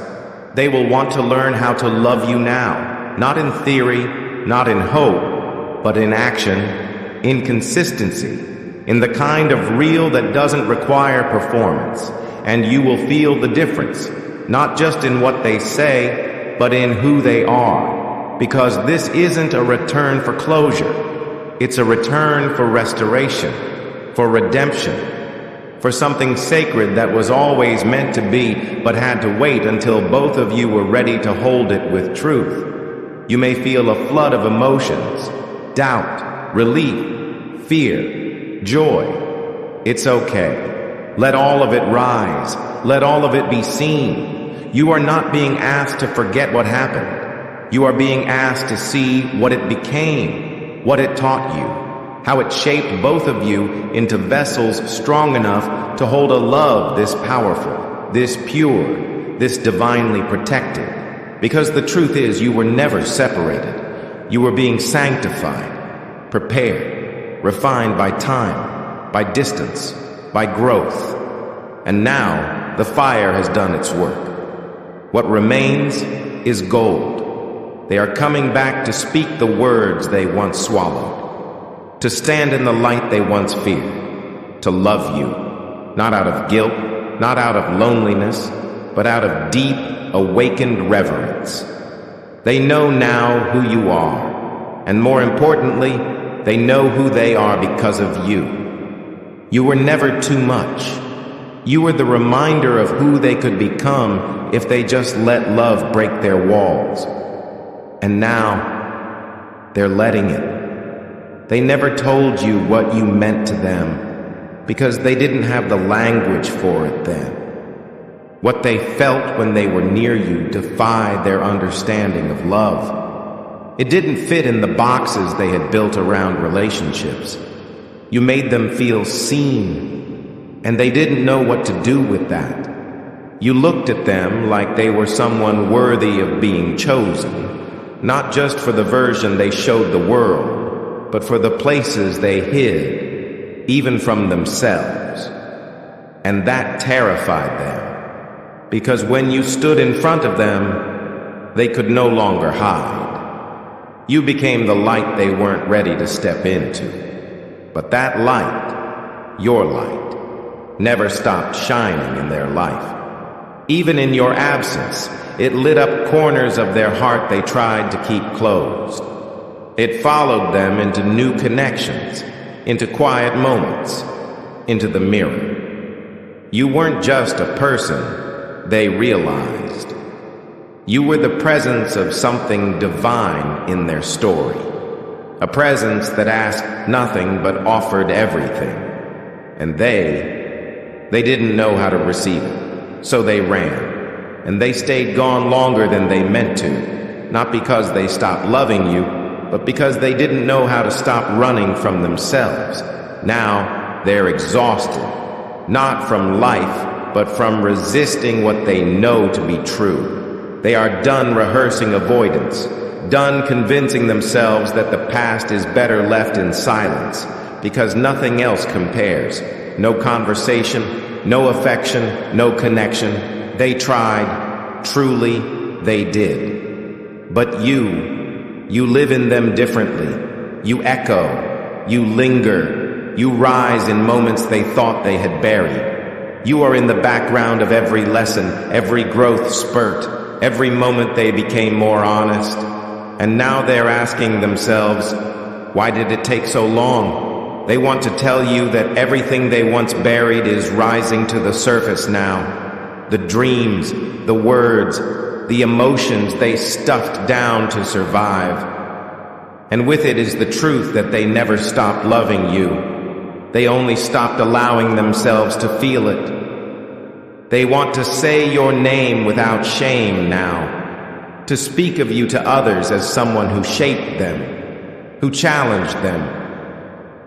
They will want to learn how to love you now, not in theory, not in hope, but in action, in consistency, in the kind of real that doesn't require performance. And you will feel the difference, not just in what they say, but in who they are. Because this isn't a return for closure. It's a return for restoration, for redemption, for something sacred that was always meant to be, but had to wait until both of you were ready to hold it with truth. You may feel a flood of emotions, doubt, relief, fear, joy. It's okay. Let all of it rise. Let all of it be seen. You are not being asked to forget what happened. You are being asked to see what it became, what it taught you, how it shaped both of you into vessels strong enough to hold a love this powerful, this pure, this divinely protected. Because the truth is, you were never separated. You were being sanctified, prepared, refined by time, by distance, by growth. And now, the fire has done its work. What remains is gold. They are coming back to speak the words they once swallowed, to stand in the light they once feared, to love you, not out of guilt, not out of loneliness, but out of deep, awakened reverence. They know now who you are, and more importantly, they know who they are because of you. You were never too much. You were the reminder of who they could become if they just let love break their walls. And now, they're letting it. They never told you what you meant to them because they didn't have the language for it then. What they felt when they were near you defied their understanding of love. It didn't fit in the boxes they had built around relationships. You made them feel seen, and they didn't know what to do with that. You looked at them like they were someone worthy of being chosen, not just for the version they showed the world, but for the places they hid, even from themselves. And that terrified them, because when you stood in front of them, they could no longer hide. You became the light they weren't ready to step into. But that light, your light, never stopped shining in their life. Even in your absence, it lit up corners of their heart they tried to keep closed. It followed them into new connections, into quiet moments, into the mirror. You weren't just a person, they realized. You were the presence of something divine in their story. A presence that asked nothing but offered everything. And they didn't know how to receive it, so they ran. And they stayed gone longer than they meant to, not because they stopped loving you, but because they didn't know how to stop running from themselves. Now they're exhausted, not from life, but from resisting what they know to be true. They are done rehearsing avoidance, done convincing themselves that the past is better left in silence, because nothing else compares. No conversation, no affection, no connection. They tried, truly, they did. But you live in them differently. You echo, you linger, you rise in moments they thought they had buried. You are in the background of every lesson, every growth spurt, every moment they became more honest. And now they're asking themselves, why did it take so long? They want to tell you that everything they once buried is rising to the surface now. The dreams, the words, the emotions they stuffed down to survive. And with it is the truth that they never stopped loving you. They only stopped allowing themselves to feel it. They want to say your name without shame now, to speak of you to others as someone who shaped them, who challenged them,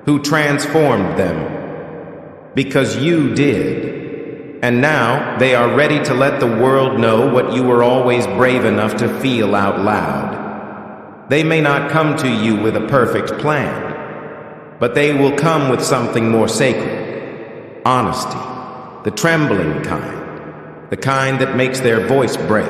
who transformed them, because you did. And now they are ready to let the world know what you were always brave enough to feel out loud. They may not come to you with a perfect plan, but they will come with something more sacred: honesty, the trembling kind, the kind that makes their voice break,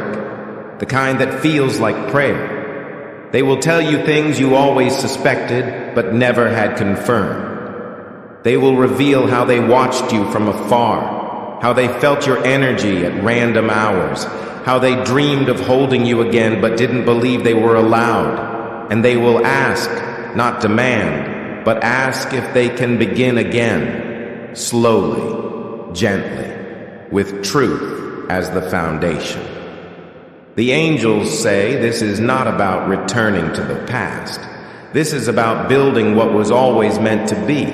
the kind that feels like prayer. They will tell you things you always suspected but never had confirmed. They will reveal how they watched you from afar, how they felt your energy at random hours, how they dreamed of holding you again but didn't believe they were allowed. And they will ask, not demand, but ask if they can begin again, slowly, gently, with truth as the foundation. The angels say this is not about returning to the past. This is about building what was always meant to be,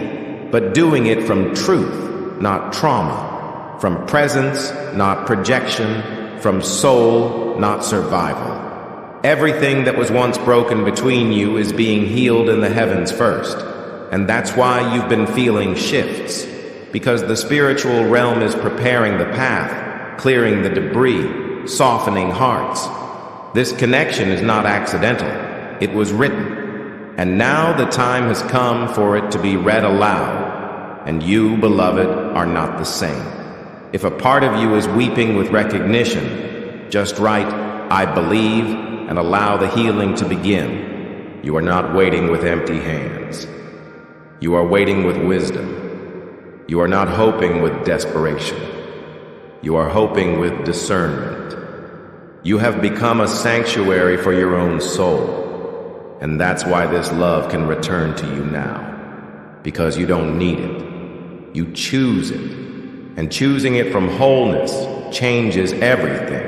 but doing it from truth, not trauma. From presence, not projection. From soul, not survival. Everything that was once broken between you is being healed in the heavens first. And that's why you've been feeling shifts. Because the spiritual realm is preparing the path, clearing the debris, softening hearts. This connection is not accidental. It was written. And now the time has come for it to be read aloud. And you, beloved, are not the same. If a part of you is weeping with recognition, just write, I believe, and allow the healing to begin. You are not waiting with empty hands. You are waiting with wisdom. You are not hoping with desperation. You are hoping with discernment. You have become a sanctuary for your own soul. And that's why this love can return to you now. Because you don't need it. You choose it. And choosing it from wholeness changes everything.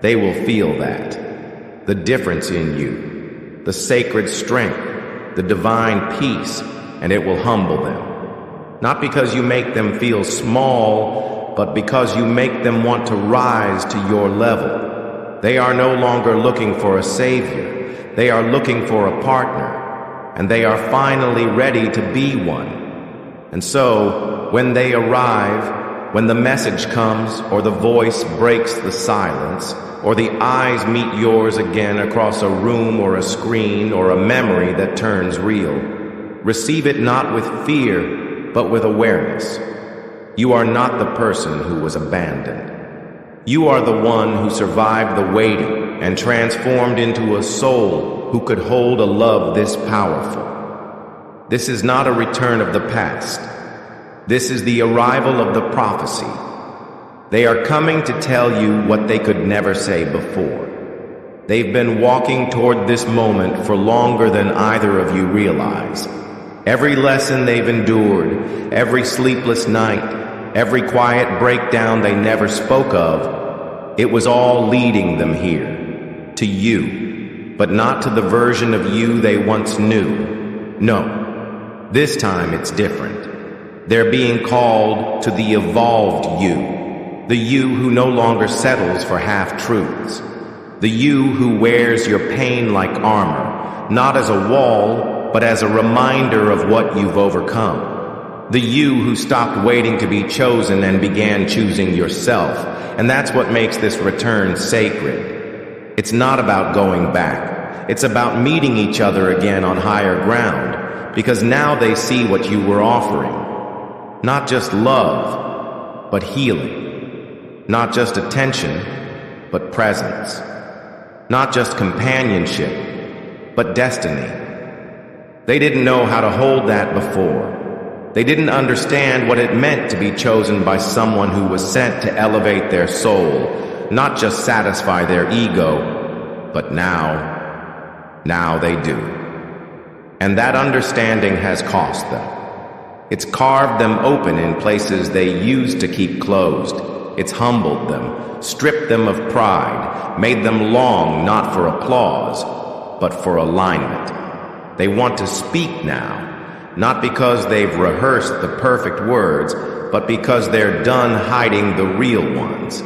They will feel that. The difference in you. The sacred strength. The divine peace. And it will humble them. Not because you make them feel small, but because you make them want to rise to your level. They are no longer looking for a savior. They are looking for a partner. And they are finally ready to be one. And so, when they arrive, when the message comes, or the voice breaks the silence, or the eyes meet yours again across a room or a screen or a memory that turns real, receive it not with fear, but with awareness. You are not the person who was abandoned. You are the one who survived the waiting and transformed into a soul who could hold a love this powerful. This is not a return of the past. This is the arrival of the prophecy. They are coming to tell you what they could never say before. They've been walking toward this moment for longer than either of you realize. Every lesson they've endured, every sleepless night, every quiet breakdown they never spoke of, it was all leading them here, to you, but not to the version of you they once knew. No. This time it's different. They're being called to the evolved you, the you who no longer settles for half-truths, the you who wears your pain like armor, not as a wall, but as a reminder of what you've overcome, the you who stopped waiting to be chosen and began choosing yourself. And that's what makes this return sacred. It's not about going back. It's about meeting each other again on higher ground, because now they see what you were offering. Not just love, but healing. Not just attention, but presence. Not just companionship, but destiny. They didn't know how to hold that before. They didn't understand what it meant to be chosen by someone who was sent to elevate their soul, not just satisfy their ego, but now they do. And that understanding has cost them. It's carved them open in places they used to keep closed. It's humbled them, stripped them of pride, made them long not for applause, but for alignment. They want to speak now, not because they've rehearsed the perfect words, but because they're done hiding the real ones.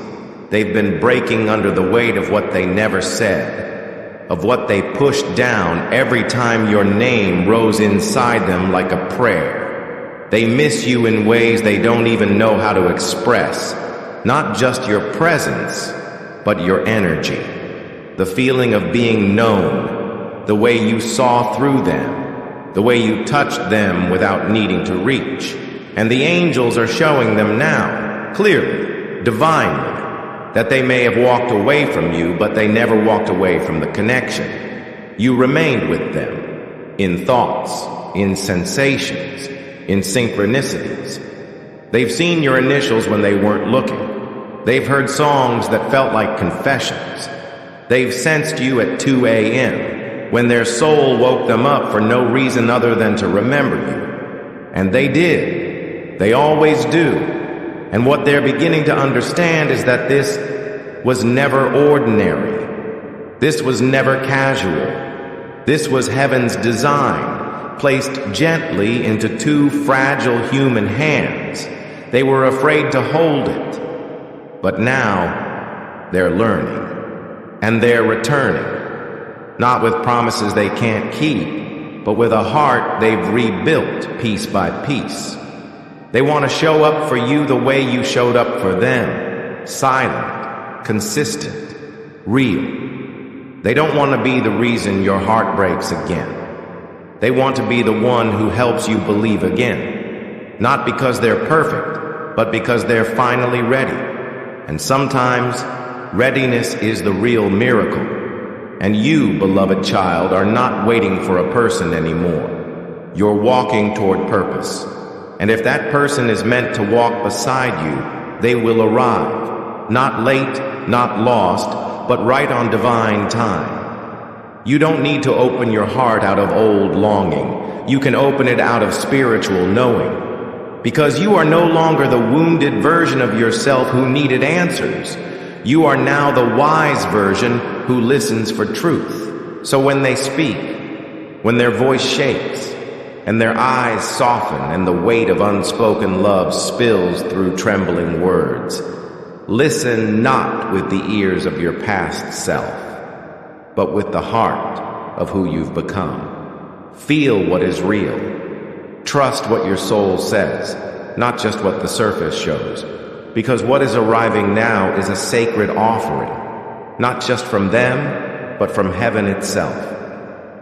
They've been breaking under the weight of what they never said, of what they pushed down every time your name rose inside them like a prayer. They miss you in ways they don't even know how to express, not just your presence, but your energy, the feeling of being known, the way you saw through them, the way you touched them without needing to reach. And the angels are showing them now, clearly, divinely, that they may have walked away from you, but they never walked away from the connection. You remained with them, in thoughts, in sensations, in synchronicities. They've seen your initials when they weren't looking. They've heard songs that felt like confessions. They've sensed you at 2 a.m., when their soul woke them up for no reason other than to remember you. And they did. They always do. And what they're beginning to understand is that this was never ordinary. This was never casual. This was heaven's design, placed gently into 2 fragile human hands. They were afraid to hold it. But now, they're learning. And they're returning. Not with promises they can't keep, but with a heart they've rebuilt piece by piece. They want to show up for you the way you showed up for them. Silent, consistent, real. They don't want to be the reason your heart breaks again. They want to be the one who helps you believe again. Not because they're perfect, but because they're finally ready. And sometimes, readiness is the real miracle. And you, beloved child, are not waiting for a person anymore. You're walking toward purpose. And if that person is meant to walk beside you, they will arrive. Not late, not lost, but right on divine time. You don't need to open your heart out of old longing. You can open it out of spiritual knowing. Because you are no longer the wounded version of yourself who needed answers. You are now the wise version who listens for truth. So when they speak, when their voice shakes, and their eyes soften and the weight of unspoken love spills through trembling words, listen not with the ears of your past self, but with the heart of who you've become. Feel what is real. Trust what your soul says, not just what the surface shows, because what is arriving now is a sacred offering, not just from them, but from heaven itself.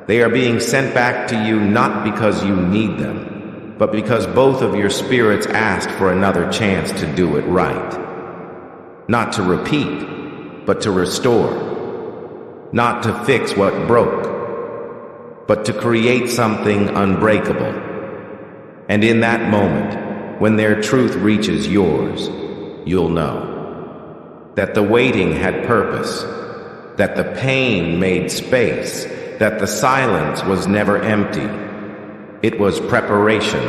They are being sent back to you not because you need them, but because both of your spirits asked for another chance to do it right. Not to repeat, but to restore. Not to fix what broke, but to create something unbreakable. And in that moment, when their truth reaches yours, you'll know that the waiting had purpose, that the pain made space, that the silence was never empty. It was preparation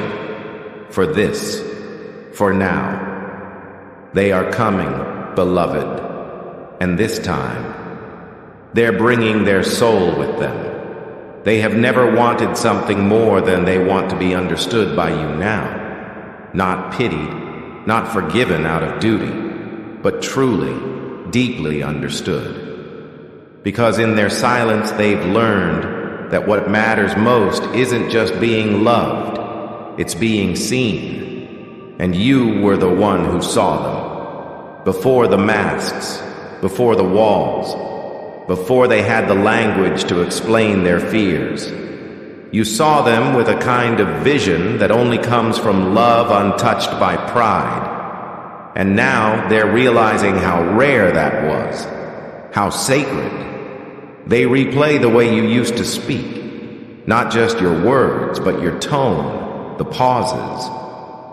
for this, for now. They are coming, beloved, and this time, they're bringing their soul with them. They have never wanted something more than they want to be understood by you now. Not pitied, not forgiven out of duty, but truly, deeply understood. Because in their silence they've learned that what matters most isn't just being loved, it's being seen. And you were the one who saw them. Before the masks, before the walls, before they had the language to explain their fears. You saw them with a kind of vision that only comes from love untouched by pride. And now they're realizing how rare that was, how sacred. They replay the way you used to speak, not just your words, but your tone, the pauses,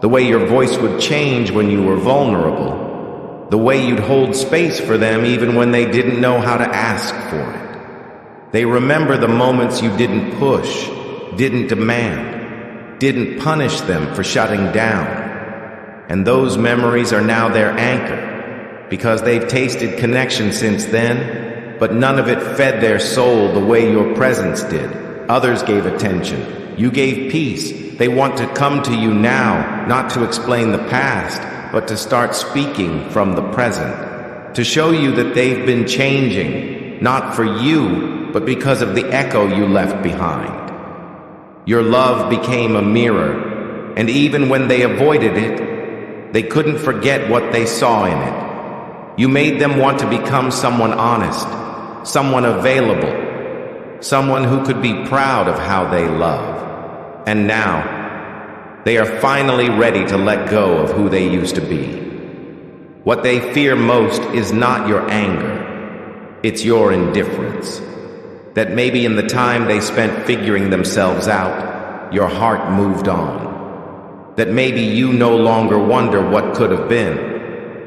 the way your voice would change when you were vulnerable, the way you'd hold space for them even when they didn't know how to ask for it. They remember the moments you didn't push, didn't demand, didn't punish them for shutting down. And those memories are now their anchor, because they've tasted connection since then, but none of it fed their soul the way your presence did. Others gave attention. You gave peace. They want to come to you now, not to explain the past, but to start speaking from the present, to show you that they've been changing, not for you, but because of the echo you left behind. Your love became a mirror, and even when they avoided it, they couldn't forget what they saw in it. You made them want to become someone honest, someone available, someone who could be proud of how they love. And now, they are finally ready to let go of who they used to be. What they fear most is not your anger, it's your indifference. That maybe in the time they spent figuring themselves out, your heart moved on. That maybe you no longer wonder what could have been,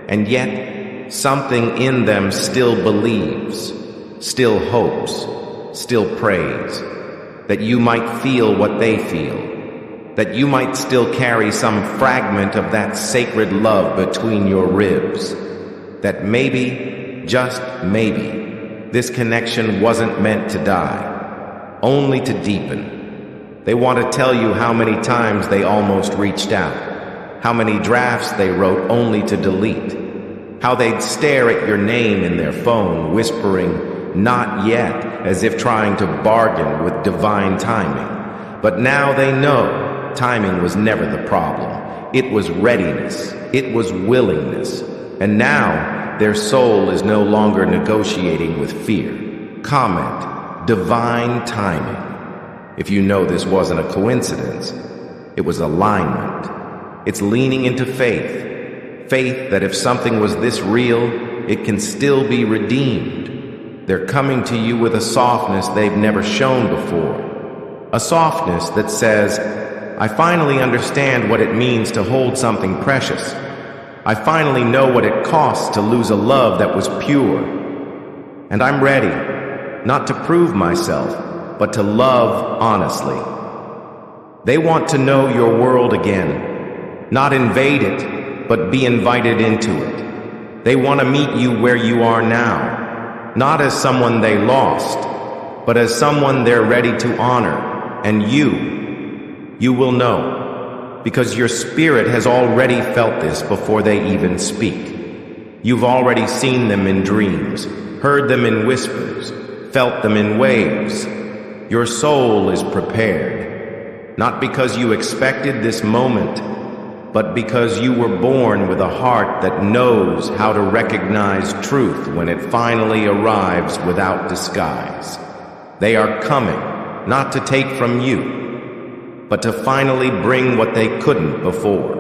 and yet something in them still believes, still hopes, still prays. That you might feel what they feel, that you might still carry some fragment of that sacred love between your ribs, that maybe, just maybe, this connection wasn't meant to die, only to deepen. They want to tell you how many times they almost reached out, how many drafts they wrote only to delete, how they'd stare at your name in their phone, whispering, "Not yet," as if trying to bargain with divine timing. But now they know timing was never the problem. It was readiness. It was willingness. And now their soul is no longer negotiating with fear. Comment, divine timing. If you know this wasn't a coincidence, it was alignment. It's leaning into faith. Faith that if something was this real, it can still be redeemed. They're coming to you with a softness they've never shown before. A softness that says, I finally understand what it means to hold something precious. I finally know what it costs to lose a love that was pure. And I'm ready, not to prove myself, but to love honestly. They want to know your world again, not invade it, but be invited into it. They want to meet you where you are now. Not as someone they lost, but as someone they're ready to honor. And you will know, because your spirit has already felt this before they even speak. You've already seen them in dreams, heard them in whispers, felt them in waves. Your soul is prepared, not because you expected this moment, but because you were born with a heart that knows how to recognize truth when it finally arrives without disguise. They are coming, not to take from you, but to finally bring what they couldn't before.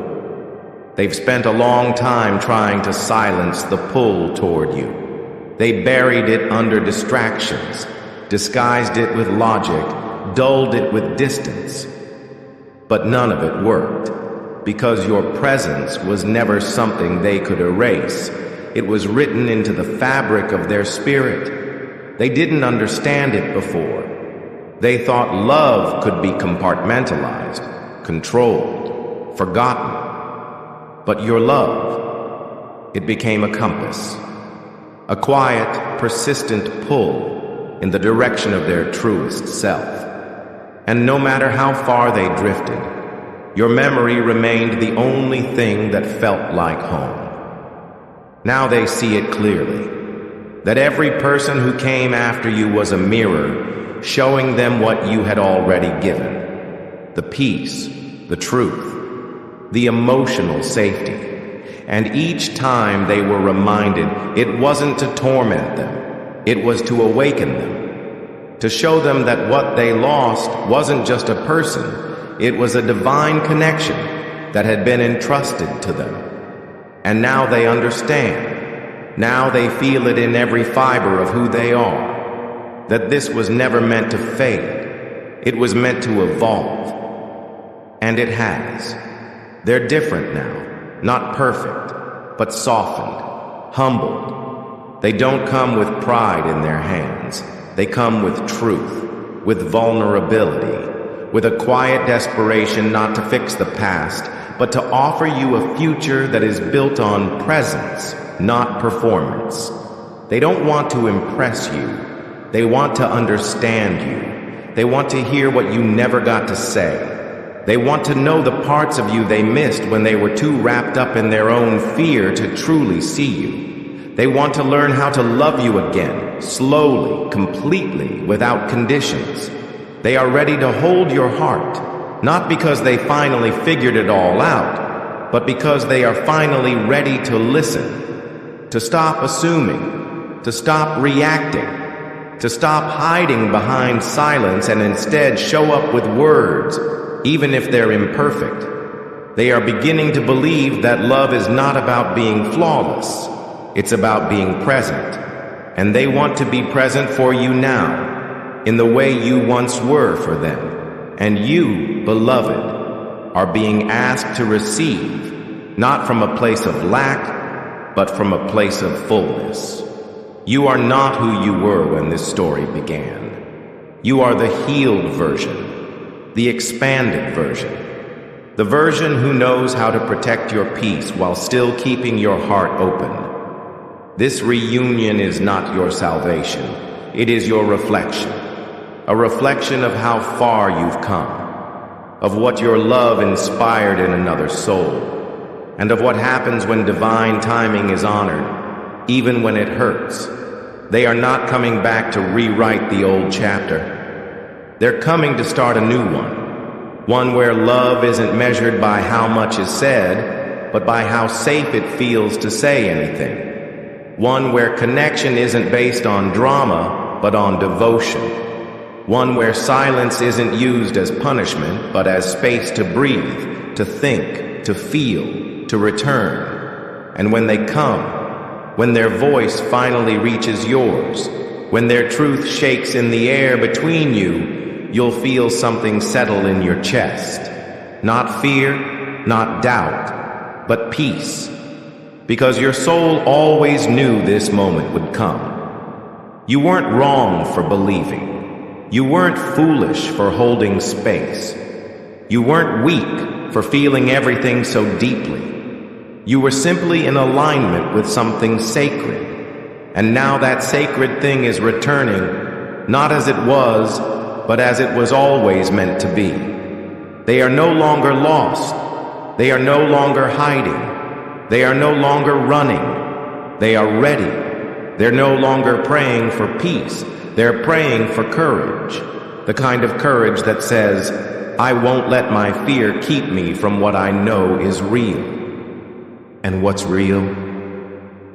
They've spent a long time trying to silence the pull toward you. They buried it under distractions, disguised it with logic, dulled it with distance. But none of it worked. Because your presence was never something they could erase. It was written into the fabric of their spirit. They didn't understand it before. They thought love could be compartmentalized, controlled, forgotten. But your love, it became a compass. A quiet, persistent pull in the direction of their truest self. And no matter how far they drifted, your memory remained the only thing that felt like home. Now they see it clearly, that every person who came after you was a mirror, showing them what you had already given. The peace, the truth, the emotional safety. And each time they were reminded it wasn't to torment them, It was to awaken them, to show them that what they lost wasn't just a person, it was a divine connection that had been entrusted to them. And now they understand. Now they feel it in every fiber of who they are, that this was never meant to fade. It was meant to evolve. And it has. They're different now, not perfect, but softened, humbled. They don't come with pride in their hands. They come with truth, with vulnerability, with a quiet desperation not to fix the past, but to offer you a future that is built on presence, not performance. They don't want to impress you. They want to understand you. They want to hear what you never got to say. They want to know the parts of you they missed when they were too wrapped up in their own fear to truly see you. They want to learn how to love you again, slowly, completely, without conditions. They are ready to hold your heart. Not because they finally figured it all out, but because they are finally ready to listen, to stop assuming, to stop reacting, to stop hiding behind silence and instead show up with words, even if they're imperfect. They are beginning to believe that love is not about being flawless, it's about being present. And they want to be present for you now, in the way you once were for them. And you, beloved, are being asked to receive, not from a place of lack, but from a place of fullness. You are not who you were when this story began. You are the healed version, the expanded version, the version who knows how to protect your peace while still keeping your heart open. This reunion is not your salvation. It is your reflection. A reflection of how far you've come, of what your love inspired in another soul, and of what happens when divine timing is honored, even when it hurts. They are not coming back to rewrite the old chapter. They're coming to start a new one where love isn't measured by how much is said, but by how safe it feels to say anything. One where connection isn't based on drama, but on devotion. One where silence isn't used as punishment, but as space to breathe, to think, to feel, to return. And when they come, when their voice finally reaches yours, when their truth shakes in the air between you, you'll feel something settle in your chest. Not fear, not doubt, but peace. Because your soul always knew this moment would come. You weren't wrong for believing. You weren't foolish for holding space. You weren't weak for feeling everything so deeply. You were simply in alignment with something sacred. And now that sacred thing is returning, not as it was, but as it was always meant to be. They are no longer lost. They are no longer hiding. They are no longer running. They are ready. They're no longer praying for peace. They're praying for courage, the kind of courage that says, I won't let my fear keep me from what I know is real. And what's real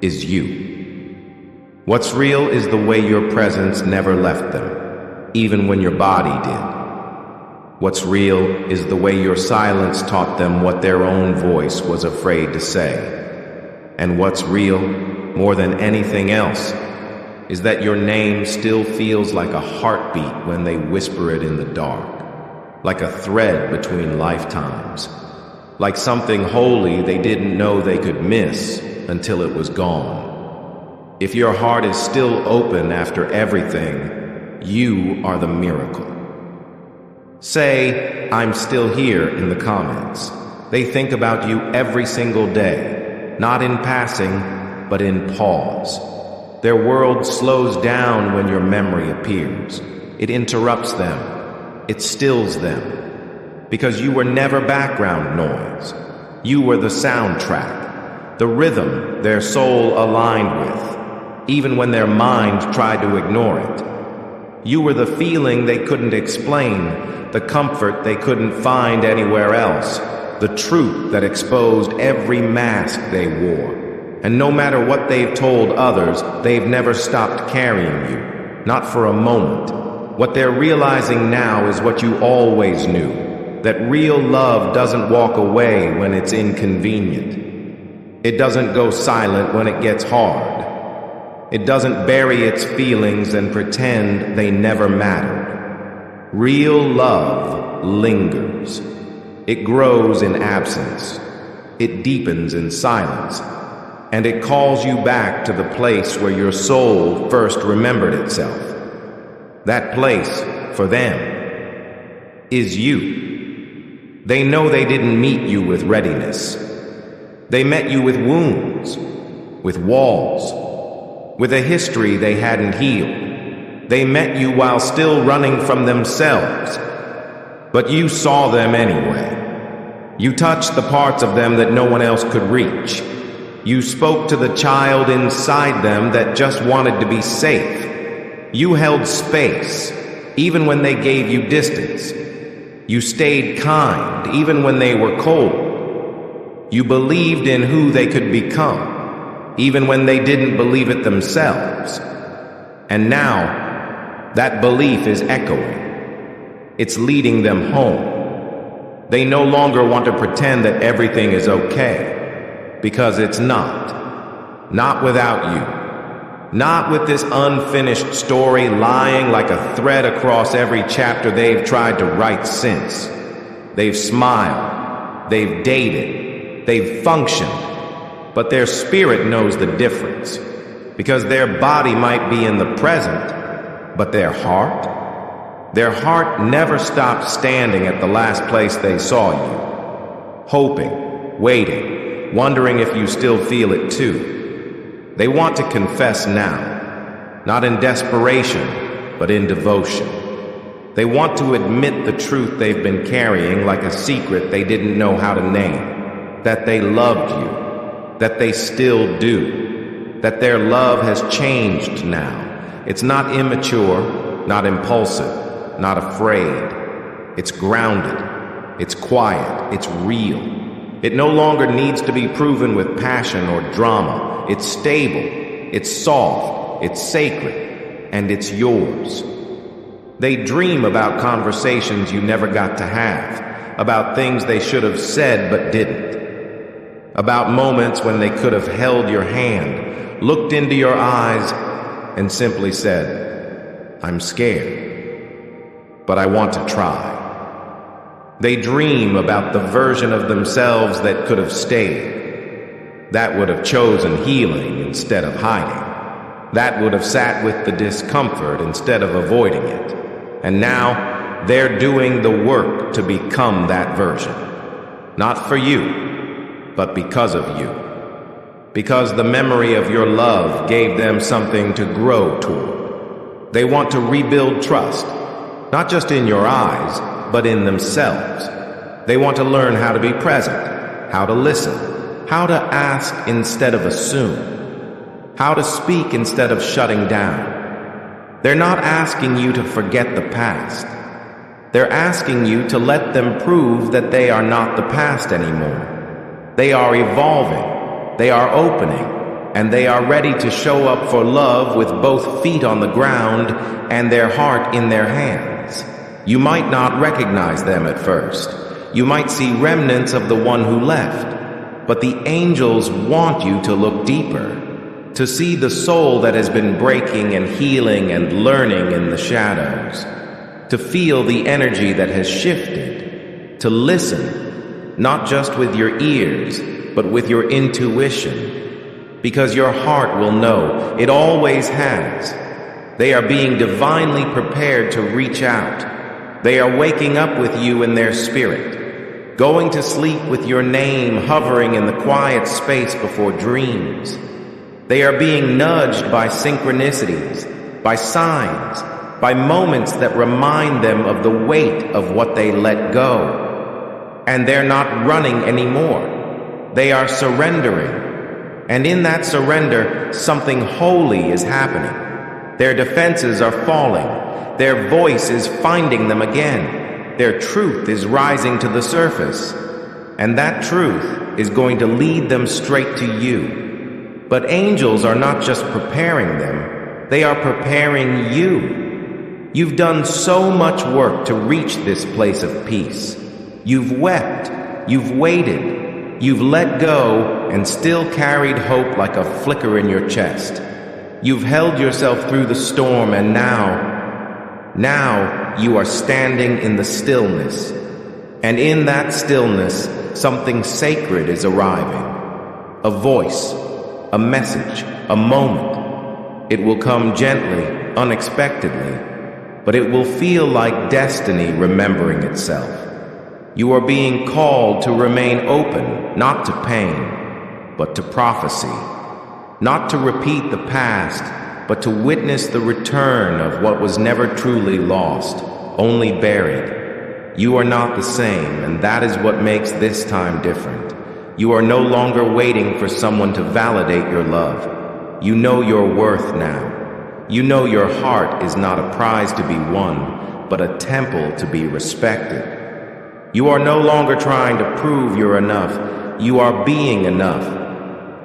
is you. What's real is the way your presence never left them, even when your body did. What's real is the way your silence taught them what their own voice was afraid to say. And what's real, more than anything else, is that your name still feels like a heartbeat when they whisper it in the dark, like a thread between lifetimes, like something holy they didn't know they could miss until it was gone. If your heart is still open after everything, you are the miracle. Say, I'm still here in the comments. They think about you every single day, not in passing, but in pause. Their world slows down when your memory appears. It interrupts them. It stills them. Because you were never background noise. You were the soundtrack, the rhythm their soul aligned with, even when their mind tried to ignore it. You were the feeling they couldn't explain, the comfort they couldn't find anywhere else, the truth that exposed every mask they wore. And no matter what they've told others, they've never stopped carrying you, not for a moment. What they're realizing now is what you always knew, that real love doesn't walk away when it's inconvenient. It doesn't go silent when it gets hard. It doesn't bury its feelings and pretend they never mattered. Real love lingers. It grows in absence. It deepens in silence. And it calls you back to the place where your soul first remembered itself. That place, for them, is you. They know they didn't meet you with readiness. They met you with wounds, with walls, with a history they hadn't healed. They met you while still running from themselves. But you saw them anyway. You touched the parts of them that no one else could reach. You spoke to the child inside them that just wanted to be safe. You held space, even when they gave you distance. You stayed kind, even when they were cold. You believed in who they could become, even when they didn't believe it themselves. And now, that belief is echoing. It's leading them home. They no longer want to pretend that everything is okay, because it's not. Not without you. Not with this unfinished story lying like a thread across every chapter they've tried to write since. They've smiled. They've dated. They've functioned. But their spirit knows the difference, because their body might be in the present, but their heart never stopped standing at the last place they saw you, hoping, waiting, wondering if you still feel it too. They want to confess now, not in desperation, but in devotion. They want to admit the truth they've been carrying like a secret they didn't know how to name, that they loved you, that they still do, that their love has changed now. It's not immature, not impulsive, not afraid. It's grounded. It's quiet. It's real. It no longer needs to be proven with passion or drama. It's stable. It's soft. It's sacred. And it's yours. They dream about conversations you never got to have, about things they should have said but didn't, about moments when they could have held your hand, looked into your eyes, and simply said, "I'm scared, but I want to try." They dream about the version of themselves that could have stayed, that would have chosen healing instead of hiding, that would have sat with the discomfort instead of avoiding it. And now, they're doing the work to become that version. Not for you, but because of you. Because the memory of your love gave them something to grow toward. They want to rebuild trust, not just in your eyes, but in themselves. They want to learn how to be present, how to listen, how to ask instead of assume, how to speak instead of shutting down. They're not asking you to forget the past. They're asking you to let them prove that they are not the past anymore. They are evolving. They are opening, and they are ready to show up for love with both feet on the ground and their heart in their hands. You might not recognize them at first. You might see remnants of the one who left, but the angels want you to look deeper, to see the soul that has been breaking and healing and learning in the shadows, to feel the energy that has shifted, to listen, not just with your ears, but with your intuition, because your heart will know. It always has. They are being divinely prepared to reach out. They are waking up with you in their spirit, going to sleep with your name hovering in the quiet space before dreams. They are being nudged by synchronicities, by signs, by moments that remind them of the weight of what they let go. And they're not running anymore. They are surrendering. And in that surrender, something holy is happening. Their defenses are falling. Their voice is finding them again. Their truth is rising to the surface. And that truth is going to lead them straight to you. But angels are not just preparing them, they are preparing you. You've done so much work to reach this place of peace. You've wept, you've waited, you've let go and still carried hope like a flicker in your chest. You've held yourself through the storm, and now you are standing in the stillness. And in that stillness, something sacred is arriving. A voice, a message, a moment. It will come gently, unexpectedly, but it will feel like destiny remembering itself. You are being called to remain open, not to pain, but to prophecy. Not to repeat the past, but to witness the return of what was never truly lost, only buried. You are not the same, and that is what makes this time different. You are no longer waiting for someone to validate your love. You know your worth now. You know your heart is not a prize to be won, but a temple to be respected. You are no longer trying to prove you're enough. You are being enough.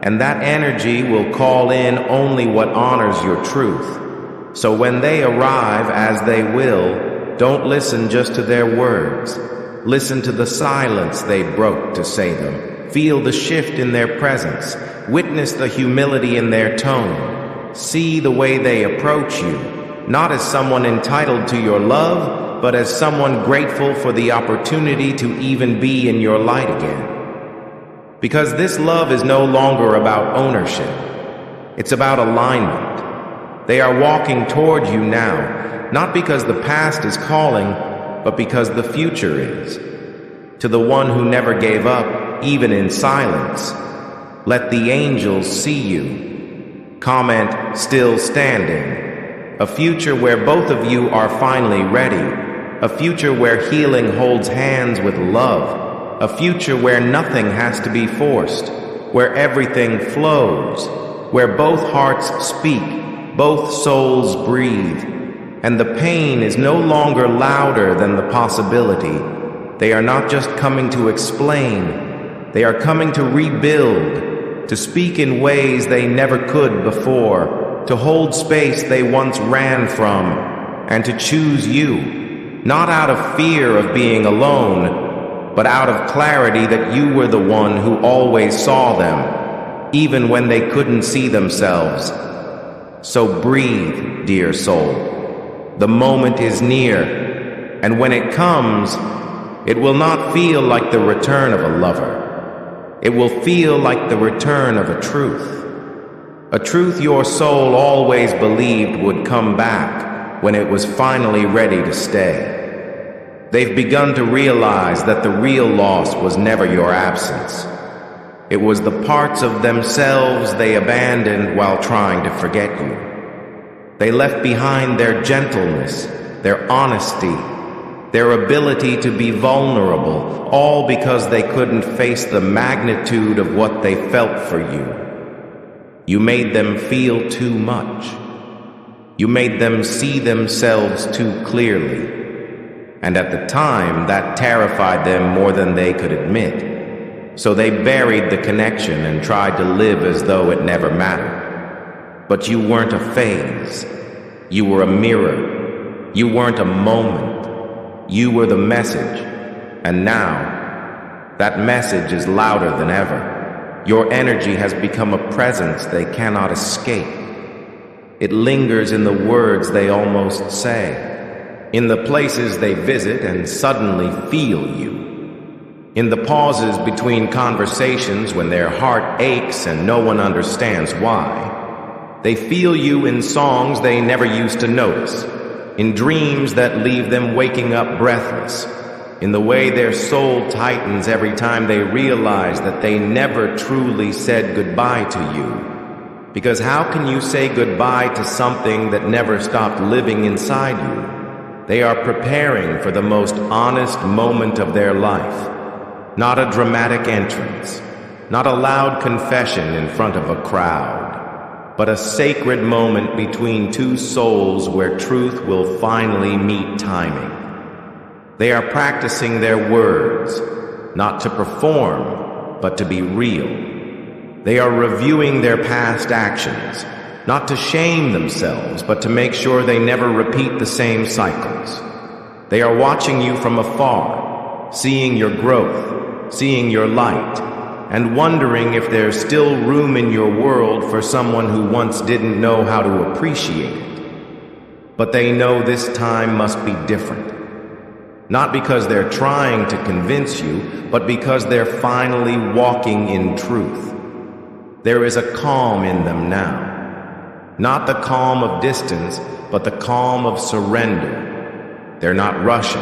And that energy will call in only what honors your truth. So when they arrive, as they will, don't listen just to their words. Listen to the silence they broke to say them. Feel the shift in their presence. Witness the humility in their tone. See the way they approach you, not as someone entitled to your love, but as someone grateful for the opportunity to even be in your light again. Because this love is no longer about ownership. It's about alignment. They are walking toward you now, not because the past is calling, but because the future is. To the one who never gave up, even in silence, let the angels see you. Comment, still standing. A future where both of you are finally ready. A future where healing holds hands with love. A future where nothing has to be forced, where everything flows, where both hearts speak, both souls breathe, and the pain is no longer louder than the possibility. They are not just coming to explain, they are coming to rebuild, to speak in ways they never could before, to hold space they once ran from, and to choose you, not out of fear of being alone, but out of clarity that you were the one who always saw them, even when they couldn't see themselves. So breathe, dear soul. The moment is near, and when it comes, it will not feel like the return of a lover. It will feel like the return of a truth your soul always believed would come back when it was finally ready to stay. They've begun to realize that the real loss was never your absence. It was the parts of themselves they abandoned while trying to forget you. They left behind their gentleness, their honesty, their ability to be vulnerable, all because they couldn't face the magnitude of what they felt for you. You made them feel too much. You made them see themselves too clearly. And at the time, that terrified them more than they could admit. So they buried the connection and tried to live as though it never mattered. But you weren't a phase. You were a mirror. You weren't a moment. You were the message. And now, that message is louder than ever. Your energy has become a presence they cannot escape. It lingers in the words they almost say, in the places they visit and suddenly feel you, in the pauses between conversations when their heart aches and no one understands why. They feel you in songs they never used to notice, in dreams that leave them waking up breathless, in the way their soul tightens every time they realize that they never truly said goodbye to you. Because how can you say goodbye to something that never stopped living inside you? They are preparing for the most honest moment of their life. Not a dramatic entrance, not a loud confession in front of a crowd, but a sacred moment between two souls where truth will finally meet timing. They are practicing their words, not to perform, but to be real. They are reviewing their past actions, not to shame themselves, but to make sure they never repeat the same cycles. They are watching you from afar, seeing your growth, seeing your light, and wondering if there's still room in your world for someone who once didn't know how to appreciate it. But they know this time must be different. Not because they're trying to convince you, but because they're finally walking in truth. There is a calm in them now. Not the calm of distance, but the calm of surrender. They're not rushing.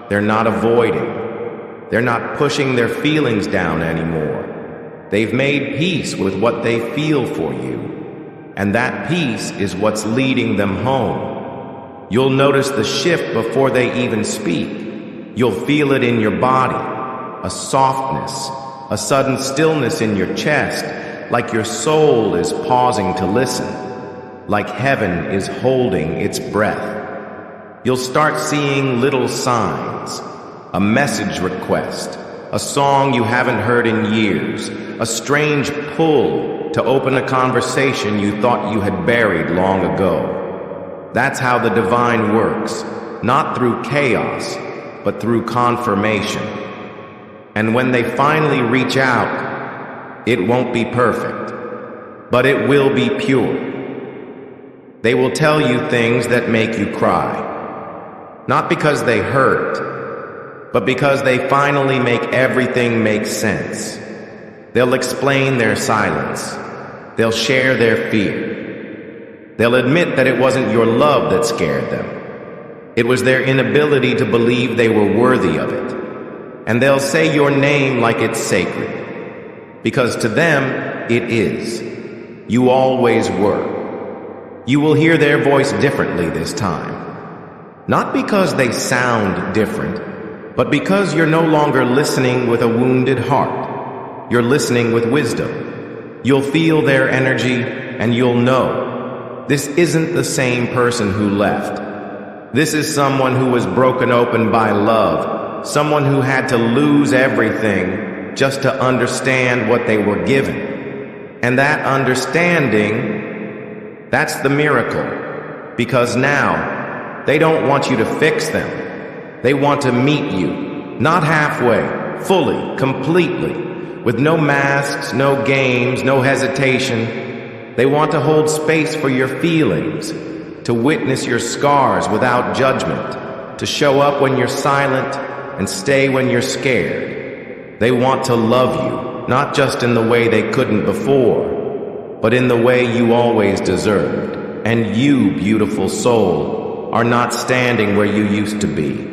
They're not avoiding. They're not pushing their feelings down anymore. They've made peace with what they feel for you. And that peace is what's leading them home. You'll notice the shift before they even speak. You'll feel it in your body, a softness, a sudden stillness in your chest, like your soul is pausing to listen, like heaven is holding its breath. You'll start seeing little signs, a message request, a song you haven't heard in years, a strange pull to open a conversation you thought you had buried long ago. That's how the divine works, not through chaos, but through confirmation. And when they finally reach out, it won't be perfect, but it will be pure. They will tell you things that make you cry, not because they hurt, but because they finally make everything make sense. They'll explain their silence. They'll share their fear. They'll admit that it wasn't your love that scared them. It was their inability to believe they were worthy of it. And they'll say your name like it's sacred, because to them, it is. You always were. You will hear their voice differently this time. Not because they sound different, but because you're no longer listening with a wounded heart. You're listening with wisdom. You'll feel their energy, and you'll know. This isn't the same person who left. This is someone who was broken open by love, someone who had to lose everything just to understand what they were given. And that understanding, that's the miracle. Because now, they don't want you to fix them. They want to meet you, not halfway, fully, completely, with no masks, no games, no hesitation. They want to hold space for your feelings, to witness your scars without judgment, to show up when you're silent and stay when you're scared. They want to love you, not just in the way they couldn't before, but in the way you always deserved. And you, beautiful soul, are not standing where you used to be.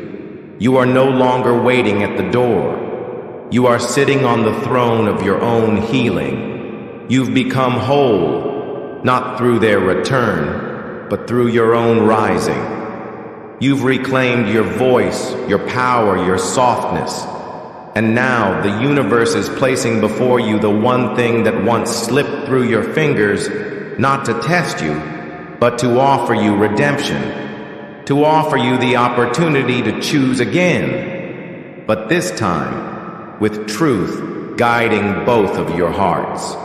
You are no longer waiting at the door. You are sitting on the throne of your own healing. You've become whole, not through their return, but through your own rising. You've reclaimed your voice, your power, your softness. And now the universe is placing before you the one thing that once slipped through your fingers, not to test you, but to offer you redemption, to offer you the opportunity to choose again, but this time with truth guiding both of your hearts.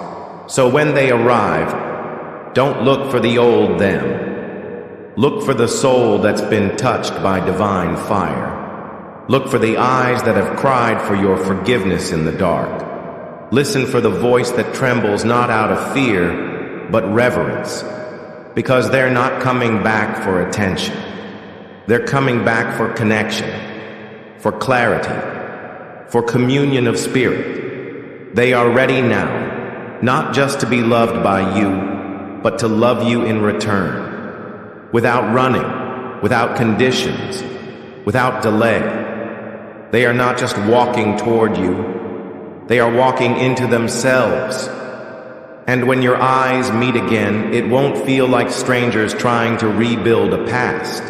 So when they arrive, don't look for the old them. Look for the soul that's been touched by divine fire. Look for the eyes that have cried for your forgiveness in the dark. Listen for the voice that trembles not out of fear, but reverence. Because they're not coming back for attention. They're coming back for connection, for clarity, for communion of spirit. They are ready now, not just to be loved by you, but to love you in return. Without running, without conditions, without delay. They are not just walking toward you, they are walking into themselves. And when your eyes meet again, it won't feel like strangers trying to rebuild a past.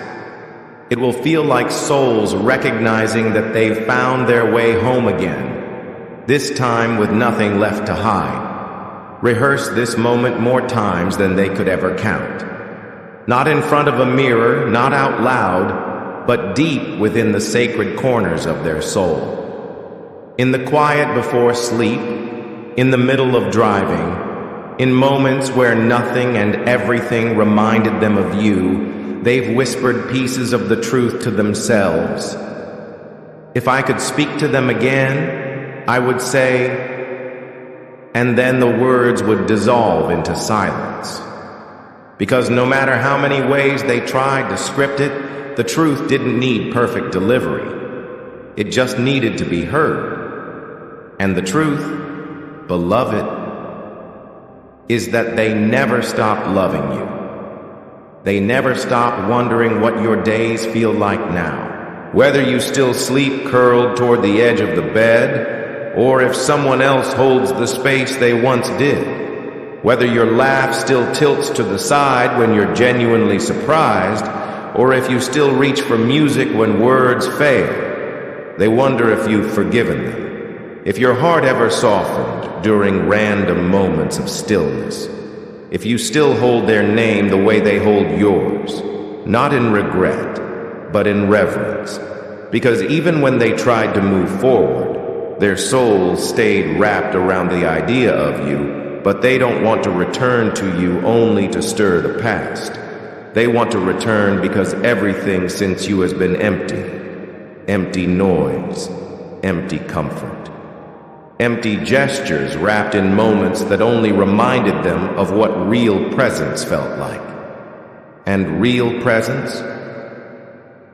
It will feel like souls recognizing that they've found their way home again, this time with nothing left to hide. Rehearse this moment more times than they could ever count. Not in front of a mirror, not out loud, but deep within the sacred corners of their soul. In the quiet before sleep, in the middle of driving, in moments where nothing and everything reminded them of you, they've whispered pieces of the truth to themselves. If I could speak to them again, I would say, and then the words would dissolve into silence. Because no matter how many ways they tried to script it, the truth didn't need perfect delivery. It just needed to be heard. And the truth, beloved, is that they never stopped loving you. They never stopped wondering what your days feel like now. Whether you still sleep curled toward the edge of the bed, or if someone else holds the space they once did. Whether your laugh still tilts to the side when you're genuinely surprised, or if you still reach for music when words fail. They wonder if you've forgiven them. If your heart ever softened during random moments of stillness. If you still hold their name the way they hold yours. Not in regret, but in reverence. Because even when they tried to move forward, their souls stayed wrapped around the idea of you, but they don't want to return to you only to stir the past. They want to return because everything since you has been empty. Empty noise, empty comfort. Empty gestures wrapped in moments that only reminded them of what real presence felt like. And real presence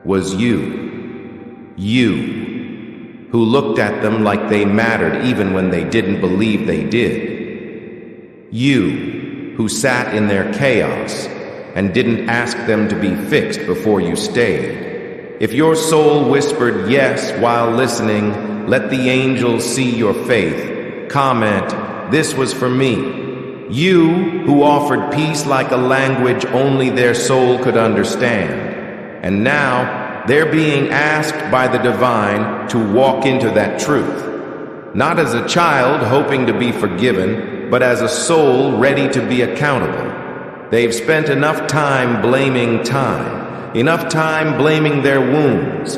was you. You, who looked at them like they mattered even when they didn't believe they did. You, who sat in their chaos and didn't ask them to be fixed before you stayed. If your soul whispered yes while listening, let the angels see your faith. Comment, this was for me. You, who offered peace like a language only their soul could understand. And now, they're being asked by the divine to walk into that truth. Not as a child hoping to be forgiven, but as a soul ready to be accountable. They've spent enough time blaming time, enough time blaming their wounds.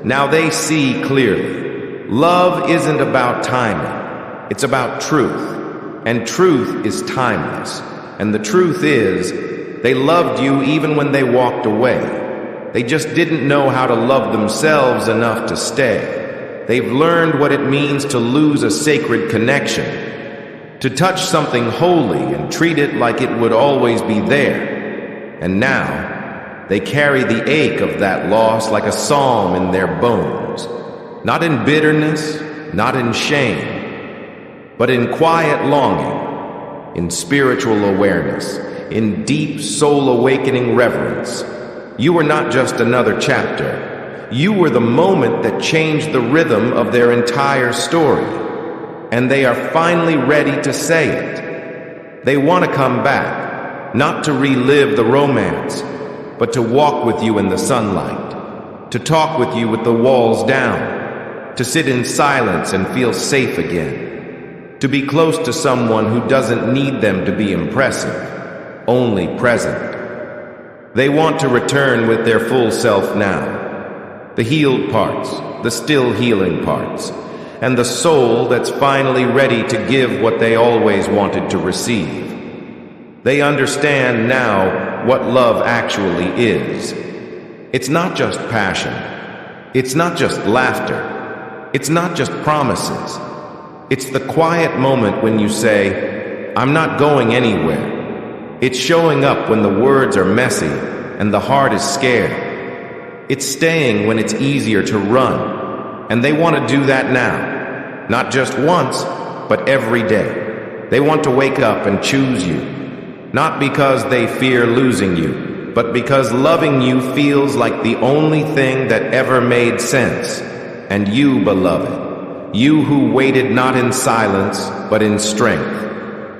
Now they see clearly. Love isn't about timing, it's about truth. And truth is timeless. And the truth is, they loved you even when they walked away. They just didn't know how to love themselves enough to stay. They've learned what it means to lose a sacred connection, to touch something holy and treat it like it would always be there. And now, they carry the ache of that loss like a psalm in their bones. Not in bitterness, not in shame, but in quiet longing, in spiritual awareness, in deep soul-awakening reverence. You were not just another chapter. You were the moment that changed the rhythm of their entire story. And they are finally ready to say it. They want to come back, not to relive the romance, but to walk with you in the sunlight, to talk with you with the walls down, to sit in silence and feel safe again, to be close to someone who doesn't need them to be impressive, only present. They want to return with their full self now. The healed parts, the still healing parts, and the soul that's finally ready to give what they always wanted to receive. They understand now what love actually is. It's not just passion. It's not just laughter. It's not just promises. It's the quiet moment when you say, I'm not going anywhere. It's showing up when the words are messy and the heart is scared. It's staying when it's easier to run. And they want to do that now. Not just once, but every day. They want to wake up and choose you. Not because they fear losing you, but because loving you feels like the only thing that ever made sense. And you, beloved, you who waited not in silence, but in strength.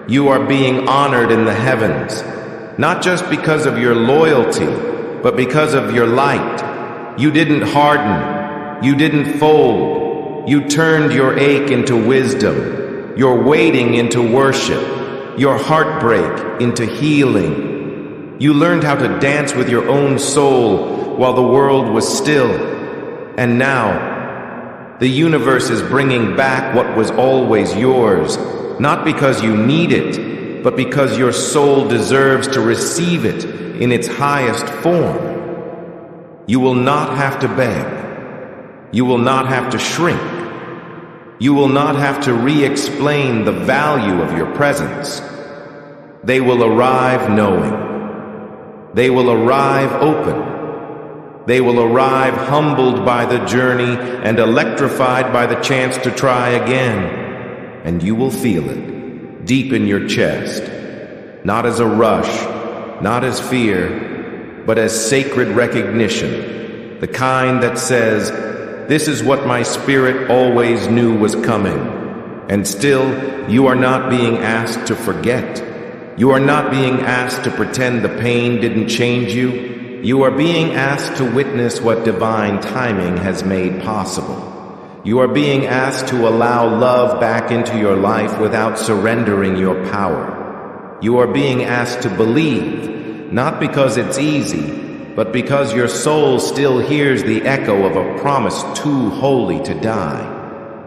You are being honored in the heavens, not just because of your loyalty, but because of your light. You didn't harden. You didn't fold. You turned your ache into wisdom, your waiting into worship, your heartbreak into healing. You learned how to dance with your own soul while the world was still. And now, the universe is bringing back what was always yours. not because you need it, but because your soul deserves to receive it in its highest form. You will not have to beg. You will not have to shrink. You will not have to re-explain the value of your presence. They will arrive knowing. They will arrive open. They will arrive humbled by the journey and electrified by the chance to try again. And you will feel it, deep in your chest, not as a rush, not as fear, but as sacred recognition, the kind that says, "This is what my spirit always knew was coming." And still, you are not being asked to forget. You are not being asked to pretend the pain didn't change you. You are being asked to witness what divine timing has made possible. You are being asked to allow love back into your life without surrendering your power. You are being asked to believe, not because it's easy, but because your soul still hears the echo of a promise too holy to die.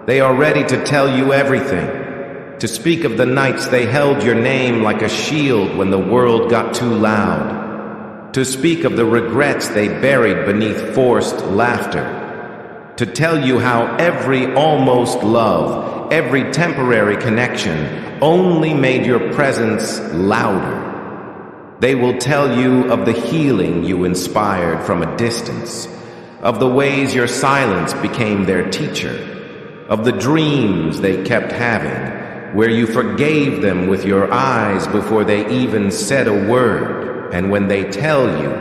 They are ready to tell you everything, to speak of the nights they held your name like a shield when the world got too loud, to speak of the regrets they buried beneath forced laughter, to tell you how every almost love, every temporary connection only made your presence louder. They will tell you of the healing you inspired from a distance, of the ways your silence became their teacher, of the dreams they kept having, where you forgave them with your eyes before they even said a word. And when they tell you,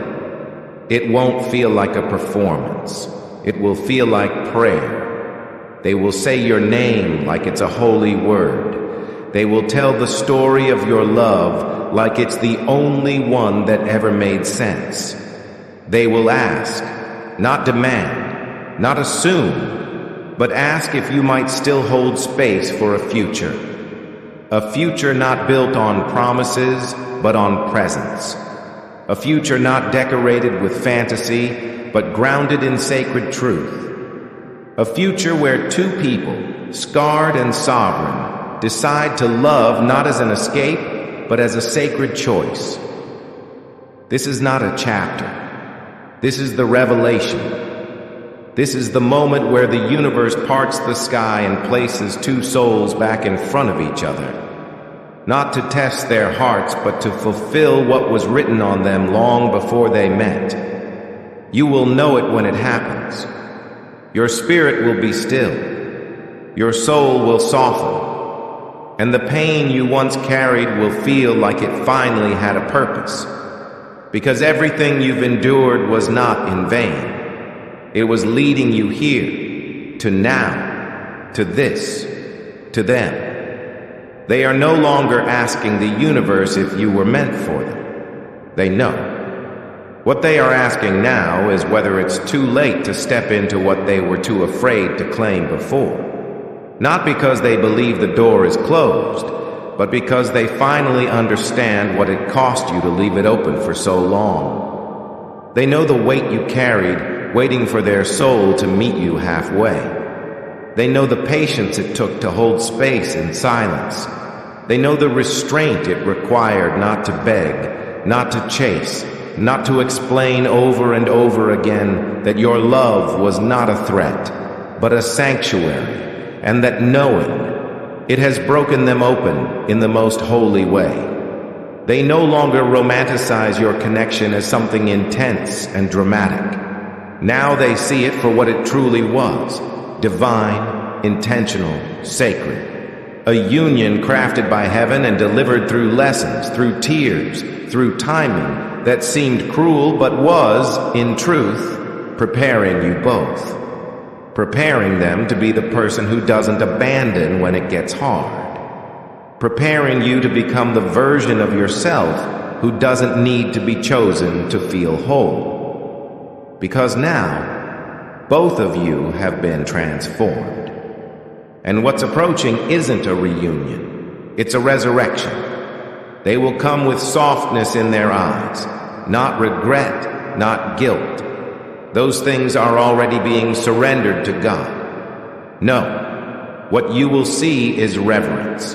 it won't feel like a performance. It will feel like prayer. They will say your name like it's a holy word. They will tell the story of your love like it's the only one that ever made sense. They will ask, not demand, not assume, but ask if you might still hold space for a future. A future not built on promises, but on presence. A future not decorated with fantasy, but grounded in sacred truth. A future where two people, scarred and sovereign, decide to love not as an escape, but as a sacred choice. This is not a chapter. This is the revelation. This is the moment where the universe parts the sky and places two souls back in front of each other. Not to test their hearts, but to fulfill what was written on them long before they met. You will know it when it happens. Your spirit will be still. Your soul will soften. And the pain you once carried will feel like it finally had a purpose. Because everything you've endured was not in vain. It was leading you here, to now, to this, to them. They are no longer asking the universe if you were meant for them. They know. What they are asking now is whether it's too late to step into what they were too afraid to claim before. Not because they believe the door is closed, but because they finally understand what it cost you to leave it open for so long. They know the weight you carried, waiting for their soul to meet you halfway. They know the patience it took to hold space in silence. They know the restraint it required not to beg, not to chase, not to explain over and over again that your love was not a threat, but a sanctuary, and that knowing, it has broken them open in the most holy way. They no longer romanticize your connection as something intense and dramatic. Now they see it for what it truly was. Divine, intentional, sacred. A union crafted by heaven and delivered through lessons, through tears, through timing that seemed cruel but was, in truth, preparing you both. Preparing them to be the person who doesn't abandon when it gets hard. Preparing you to become the version of yourself who doesn't need to be chosen to feel whole. Because now, both of you have been transformed. And what's approaching isn't a reunion. It's a resurrection. They will come with softness in their eyes, not regret, not guilt. Those things are already being surrendered to God. No, what you will see is reverence.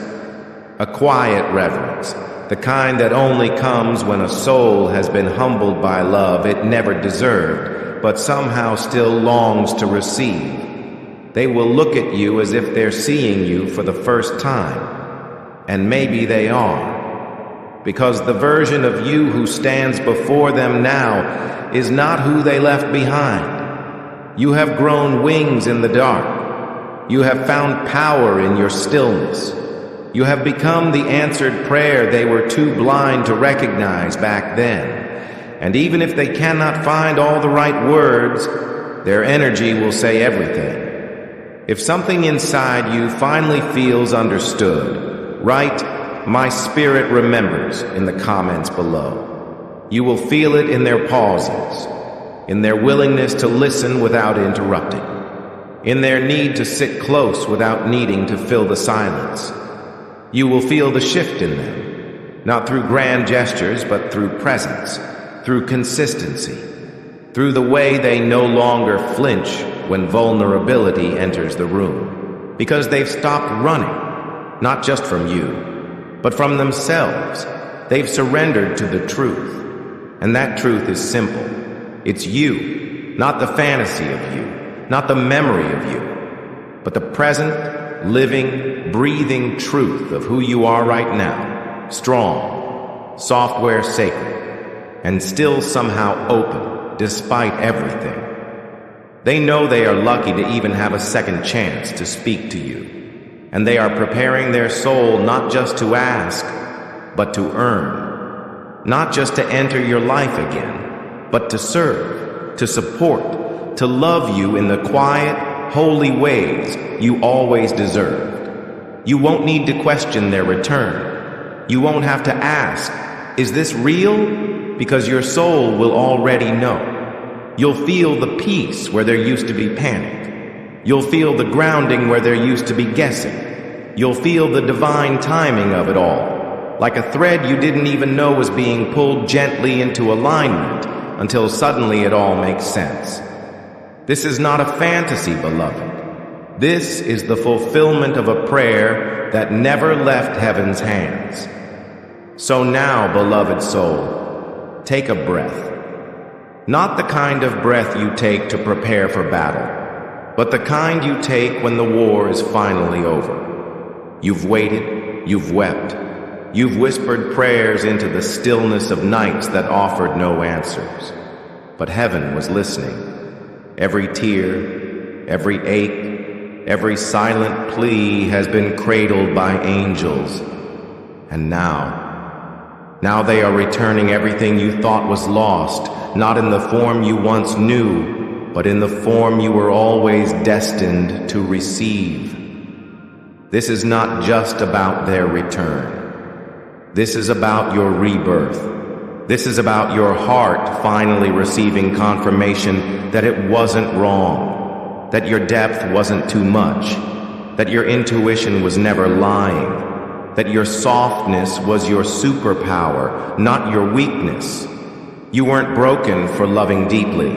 A quiet reverence, the kind that only comes when a soul has been humbled by love it never deserved, but somehow still longs to receive. They will look at you as if they're seeing you for the first time. And maybe they are. Because the version of you who stands before them now is not who they left behind. You have grown wings in the dark. You have found power in your stillness. You have become the answered prayer they were too blind to recognize back then. And even if they cannot find all the right words, their energy will say everything. If something inside you finally feels understood, write, "My spirit remembers," in the comments below. You will feel it in their pauses, in their willingness to listen without interrupting, in their need to sit close without needing to fill the silence. You will feel the shift in them, not through grand gestures, but through presence, through consistency, through the way they no longer flinch when vulnerability enters the room, because they've stopped running, not just from you, but from themselves. They've surrendered to the truth, and that truth is simple. It's you, not the fantasy of you, not the memory of you, but the present, living, breathing truth of who you are right now, strong, software sacred, and still somehow open despite everything. They know they are lucky to even have a second chance to speak to you, and they are preparing their soul not just to ask, but to earn, not just to enter your life again, but to serve, to support, to love you in the quiet, holy ways you always deserved. You won't need to question their return. You won't have to ask, "Is this real?" Because your soul will already know. You'll feel the peace where there used to be panic. You'll feel the grounding where there used to be guessing. You'll feel the divine timing of it all, like a thread you didn't even know was being pulled gently into alignment until suddenly it all makes sense. This is not a fantasy, beloved. This is the fulfillment of a prayer that never left heaven's hands. So now, beloved soul, take a breath. Not the kind of breath you take to prepare for battle, but the kind you take when the war is finally over. You've waited, you've wept, you've whispered prayers into the stillness of nights that offered no answers. But heaven was listening. Every tear, every ache, every silent plea has been cradled by angels. And now they are returning everything you thought was lost, not in the form you once knew, but in the form you were always destined to receive. This is not just about their return. This is about your rebirth. This is about your heart finally receiving confirmation that it wasn't wrong, that your depth wasn't too much, that your intuition was never lying, that your softness was your superpower, not your weakness. You weren't broken for loving deeply.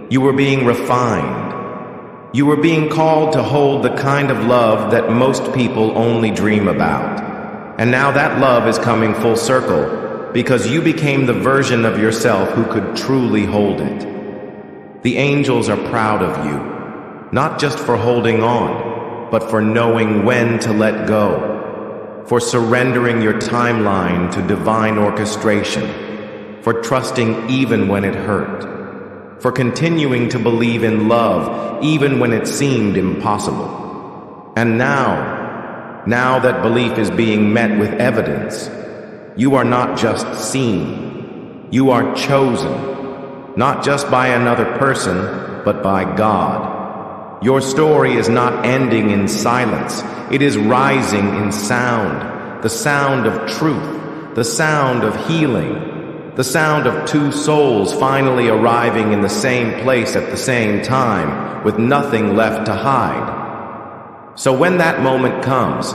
You were being refined. You were being called to hold the kind of love that most people only dream about. And now that love is coming full circle, because you became the version of yourself who could truly hold it. The angels are proud of you, not just for holding on, but for knowing when to let go, for surrendering your timeline to divine orchestration, for trusting even when it hurt, for continuing to believe in love even when it seemed impossible. And now that belief is being met with evidence. You are not just seen, you are chosen, not just by another person, but by God. Your story is not ending in silence, it is rising in sound, the sound of truth, the sound of healing, the sound of two souls finally arriving in the same place at the same time, with nothing left to hide. So when that moment comes,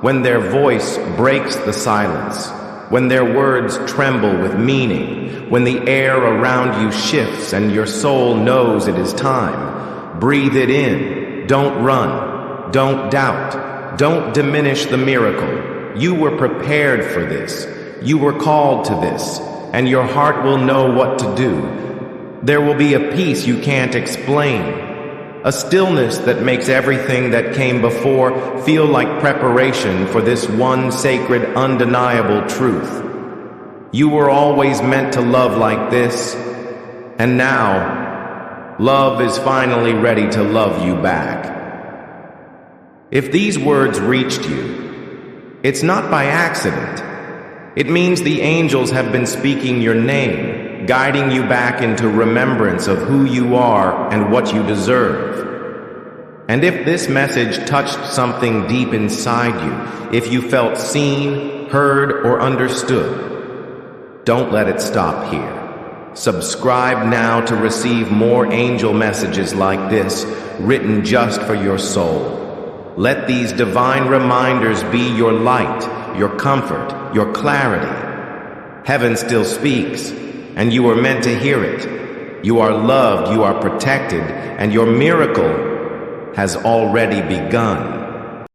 when their voice breaks the silence, when their words tremble with meaning, when the air around you shifts and your soul knows it is time, breathe it in. Don't run. Don't doubt. Don't diminish the miracle. You were prepared for this. You were called to this, and your heart will know what to do. There will be a peace you can't explain, a stillness that makes everything that came before feel like preparation for this one sacred, undeniable truth. You were always meant to love like this, and now, love is finally ready to love you back. If these words reached you, it's not by accident. It means the angels have been speaking your name, guiding you back into remembrance of who you are and what you deserve. And if this message touched something deep inside you, if you felt seen, heard, or understood, don't let it stop here. Subscribe now to receive more angel messages like this, written just for your soul. Let these divine reminders be your light, your comfort, your clarity. Heaven still speaks, and you are meant to hear it. You are loved, you are protected, and your miracle has already begun.